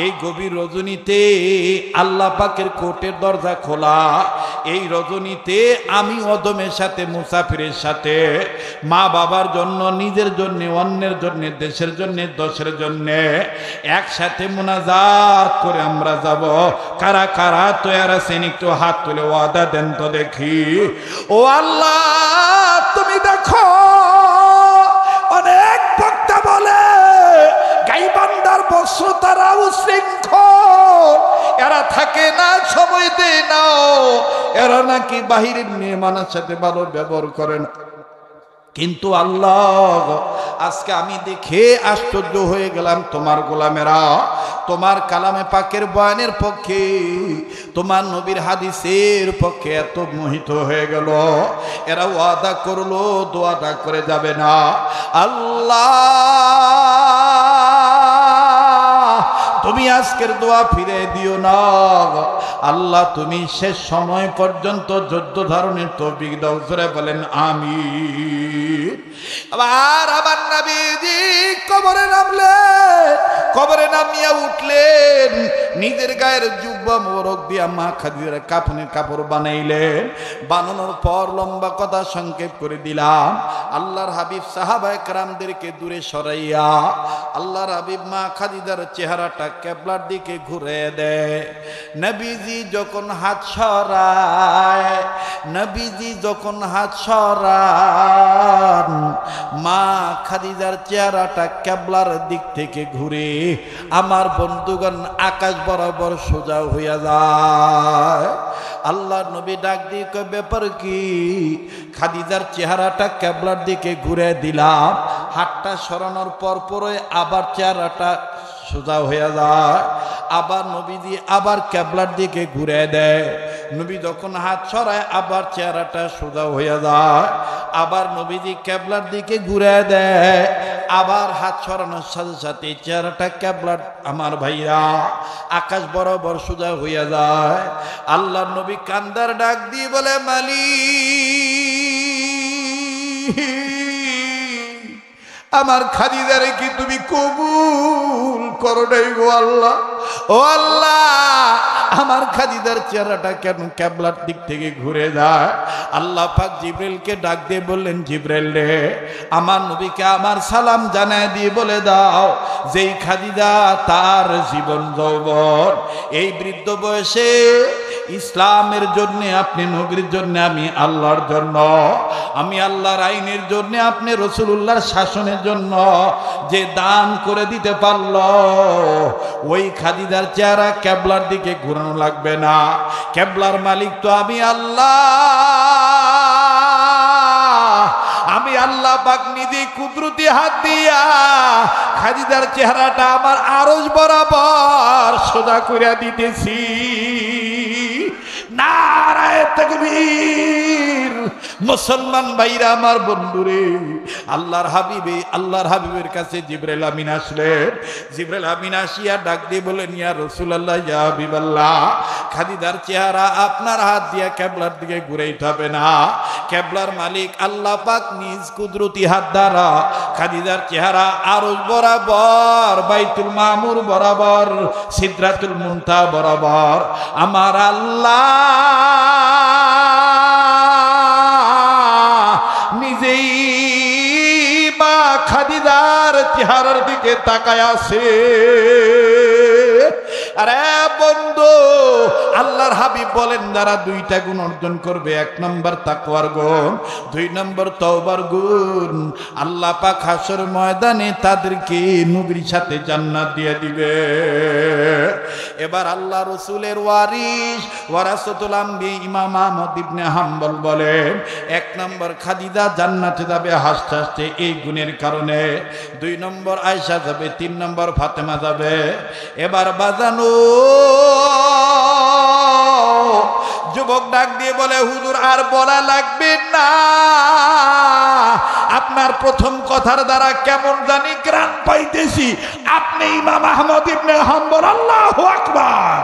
এই গভীর রজনীতে আল্লাহ পাকের কোর্টের দরজা খোলা, এই রজনীতে আমি অদমের সাথে, মুসাফিরের সাথে, মা বাবার জন্য, নিজের জন্য, অন্যের জন্য, দেশের জন্য, দশের জন্য একসাথে মুনাজাত করে আমরা যাব। কারা কারা তৈরি আছেন একটু হাত তুলে ওয়াদা দেন তো দেখি। ও আল্লাহ, তুমি দেখো অনেক বক্তা বলে গাইবান্দার বস্ত্র তারা উশৃঙ্খল, এরা থাকে না, সময় দেয় না, এরা নাকি বাহিরের মেয়ে মানার সাথে ভালো ব্যবহার করে না। কিন্তু আল্লাহ, আজকে আমি দেখে আশ্চর্য হয়ে গেলাম, তোমার গোলামেরা তোমার কালামে পাকের বয়ানের পক্ষে, তোমার নবীর হাদিসের পক্ষে এত মোহিত হয়ে গেল। এরা ওয়াদা করলো দোয়াটা করে যাবে না। আল্লাহ, তুমি আজকের দোয়া ফিরে দিও না। আল্লাহ, তুমি শেষ সময় পর্যন্ত যুদ্ধ ধারণের তৌফিক দাও। জোরে বলেন আমিন। আবার আবার নবীজি কবরে নামলেন, কবরে নামিয়া উঠলেন, নিজের গায়ের জুব্বা মোবারক দিয়া মা খাদিজার কাফনের কাপড় বানাইলেন। বানানোর পর লম্বা কথা সংক্ষেপ করে দিলাম। আল্লাহর হাবিব সাহাবায়ে কেরামদেরকে দূরে সরাইয়া আল্লাহর হাবিব মা খাদিজার চেহারাটা কিবলার দিকে ঘুরে দেয়। নবীজি যখন হাত সরায়, নবীজি যখন হাত সরান, মা খাদিজার চেহারাটা কিবলার দিক থেকে ঘুরে আমার বন্ধুগণ আকাশ বরাবর সোজা হইয়া যায়। আল্লাহ নবী ডাক দিয়ে কয়, ব্যাপার কি? খাদিজার চেহারাটা কিবলার দিকে ঘুরে দিলাম, হাতটা সরানোর পর পরে আবার চেহারাটা সোজা হয়ে যায়। আবার নবীজি আবার কেবলার দিকে ঘুরে দেয়। নবী যখন হাত ছড়ায় আবার চেহারাটা সোজা হয়ে যায়। আবার নবীজি কেবলার দিকে ঘুরে দেয়, আবার হাত ছড়ানোর সাথে সাথে চেহারাটা কেবলার আমার ভাইরা আকাশ বরাবর সোজা হয়ে যায়। আল্লাহর নবী কান্দার ডাক দিয়ে বলে, মালিক, আমার খাদিজারে কি তুমি কবুল করো নাই গো আল্লাহ? ও আল্লাহ, আমার খাদিজার চেহারাটা কেন কেবলার দিক থেকে ঘুরে যায়? আল্লাহ পাক জিবরাইলকে ডাক দিয়ে বললেন, জিবরাইল রে, আমার নবীকে আমার সালাম জানায় দিয়ে বলে দাও, যেই খাদিজা তার জীবন যৌবন এই বৃদ্ধ বয়সে ইসলামের জন্য, আপনি নবীর জন্য, আমি আল্লাহর জন্য, আমি আল্লাহর আইনের জন্য, আপনি রাসূলুল্লাহর শাসনের জন্য যে দান করে দিতে পারল, ওই খাদিজার চেহারা কেবলার দিকে ঘুরানো লাগবে না। কেবলার মালিক তো আমি আল্লাহ। আমি আল্লাহ পাক নিজে কুদরতি হাত দিয়া খাদিজার চেহারাটা আমার আরশ বরাবর সোজা কইরা দিতেছি। নারায়ে তাকবীর! মুসলমান ভাইরা আমার বন্ধুরে, আল্লাহর হাবিবের কাছে জিবরাইল আমিন আসলেন। জিবরাইল আমিন আসিয়া ডাক দিয়ে বলেন, ইয়া রাসূলুল্লাহ, ইয়া হাবিবাল্লাহ, খাদিজার চেহারা আপনার হাত দিয়া কেবলার দিকে ঘুরাইতে হবে না। কেবলার মালিক আল্লাহ পাক নিজ কুদরতি হাত দ্বারা খাদিজার চেহারা আরশ বরাবর, বাইতুল মামুর বরাবর, সিদরাতুল মুনতাহা বরাবর আমার আল্লাহ নিজেই মা খাদিজার চেহারার দিকে তাকায় আছে। আরে বন্ধু, আল্লাহর হাবিব বলেন, যারা দুইটা গুণ অর্জন করবে, 1 নম্বর তাকওয়ার গুণ, 2 নম্বর তওবার গুণ, আল্লাহ পাক হাসর ময়দানে তাদেরকে নবীর সাথে জান্নাত দিয়ে দিবে। এবার আল্লাহ রাসূলের ওয়ারিস ওয়ারাসাতুল আম্বিয়া ইমাম আহমদ ইবনে হাম্বল বলেন, 1 নম্বর খাদিজা জান্নাতে যাবে হাসতে হাসতে এই গুণের কারণে, 2 নম্বর আয়েশা যাবে, 3 নম্বর ফাতেমা যাবে। এবার বাজানো যুবক ডাক দিয়ে বলে, হুজুর আর বলা লাগবে না, আপনার প্রথম কথার দ্বারা কেমন জানি গ্রাণ পাইতেছি আপনি ইমাম আহমদ ইবনে হাম্বল। আল্লাহু আকবার!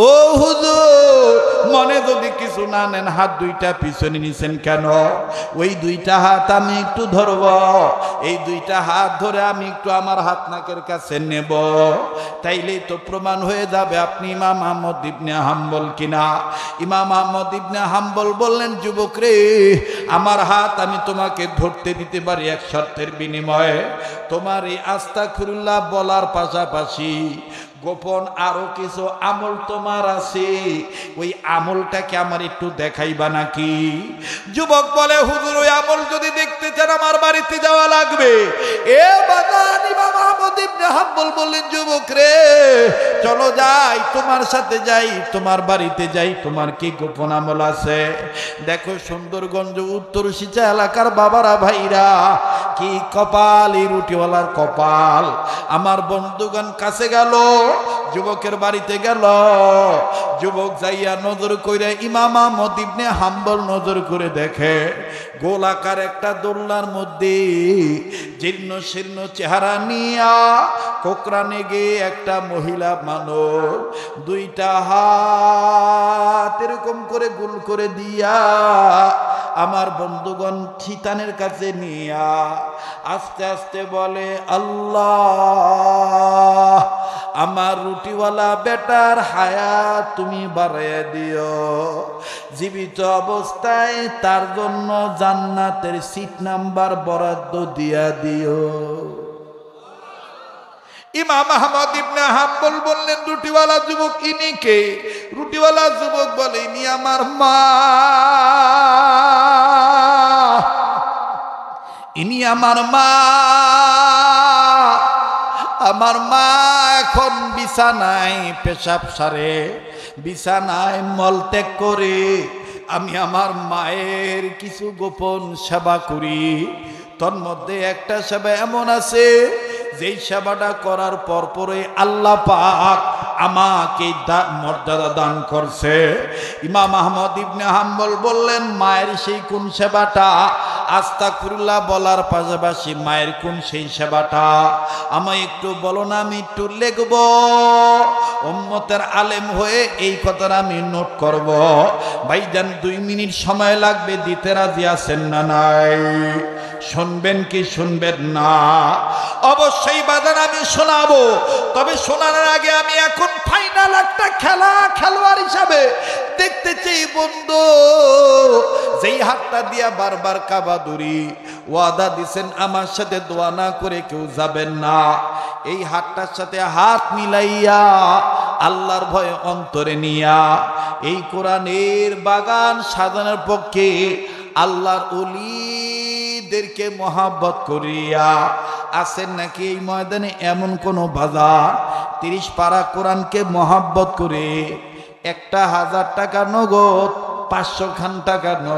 ও হুজুর, মনে যদি কিছু না নেন, হাত দুইটা পিছনে নিছেন কেন? ওই দুইটা হাত আমি একটু ধরব, এই দুইটা হাত ধরে আমি একটু আমার হাত নাকের কাছে নেব, তাইলেই তো প্রমাণ হয়ে যাবে আপনি ইমাম আহমদ ইবনে হাম্বল কিনা। ইমাম আহমদ ইবনে হাম্বল বললেন, যুবক রে, আমার হাত আমি তোমাকে ধরতে দিতে পারি এক শর্তের বিনিময়ে। তোমার এই আস্তাগফিরুল্লাহ বলার পাশাপাশি গোপন আরো কিছু আমল তোমার আছে, ওই আমলটাকে আমার একটু দেখাইবা নাকি? যুবক বলে, হুজুর, ওই আমল যদি দেখতে চান আমার বাড়িতে যাওয়া লাগবে। এ বাজান, ইমাম আহমদ ইবনে হাম্বল বললেন, যুবক রে, চলো যাই, তোমার সাথে যাই, তোমার বাড়িতে যাই, তোমার কি গোপন আমল আছে? দেখো সুন্দরগঞ্জ উত্তর সিচা এলাকার বাবারা ভাইরা, কি কপাল এই রুটিওয়ালার কপাল। আমার বন্ধুগণ কাছে গেল, যুবকের বাড়িতে গেল, যুবক যাইয়া নজর করে ইমাম আহমদ ইবনে হাম্বল নজর করে দেখে, গোলাকার একটা দোলনার মধ্যে জীর্ণ শীর্ণ চেহারা নিয়া কোকরানে গিয়ে একটা মহিলা মানুষ দুইটা হাত এরকম করে গোল করে দিয়া আমার বন্ধুগণ ঠিতানের কাছে নিয়া আস্তে আস্তে বলে, আল্লাহ, আমার রুটিওয়ালা বেটার হায়াত তুমি বাড়াইয়া দিও, জীবিত অবস্থায় তার জন্য জান্নাতের সিট নাম্বার বরাদ্দ দিয়া দিও। ইমাম আহমদ ইবনে হাম্বল বললেন, রুটিওয়ালা যুবক ইনি কে? রুটিওয়ালা যুবক বলে, ইনি আমার মা, ইনি আমার মা। আমার মা এখন বিছানায় পেশাব সারে, বিছানায় মলত্যাগ করে, আমি আমার মায়ের কিছু গোপন সেবা করি। তোর মধ্যে একটা সেবা এমন আছে যেই সেবাটা করার পরে আল্লাহ পাক আমাকে মর্যাদা দান করছে। ইমাম আহমদ ইবনে হাম্বল বললেন, মায়ের সেই কোন সেবাটা? আস্তাগফিরুল্লাহ বলার পাশাপাশি মায়ের কোন সেই সেবাটা? আমায় একটু বলো না, আমি একটু লিখব। উম্মতের আলেম হয়ে এই কথাটা আমি নোট করব। ভাইজান 2 মিনিট সময় লাগবে, দিতে রাজি আছেন না নাই? শুনবেন কি শুনবেন না? অবশ্যই বাজান আমি শোনাবো। তবে শোনানোর আগে আমি এখন ফাইনাল একটা খেলোয়াড় হিসাবে দেখতে চাই বন্ধু, যেই হাতটা দিয়া বারবার কাবা দূরি ওয়াদা দিছেন আমার সাথে দোয়া না করে কেউ যাবেন না, এই হাতটার সাথে হাত মিলাইয়া আল্লাহর ভয়ে অন্তরে নিয়া এই কোরআনের বাগান সাজানোর পক্ষে আল্লাহর ওলিদেরকে মহাব্বত করিয়া আছেন নাকি এই ময়দানে এমন কোন বাজার 30 পারা কোরআনকে মহাব্বত করে 1000 টাকা নগদ 500 খান টাকা নগদ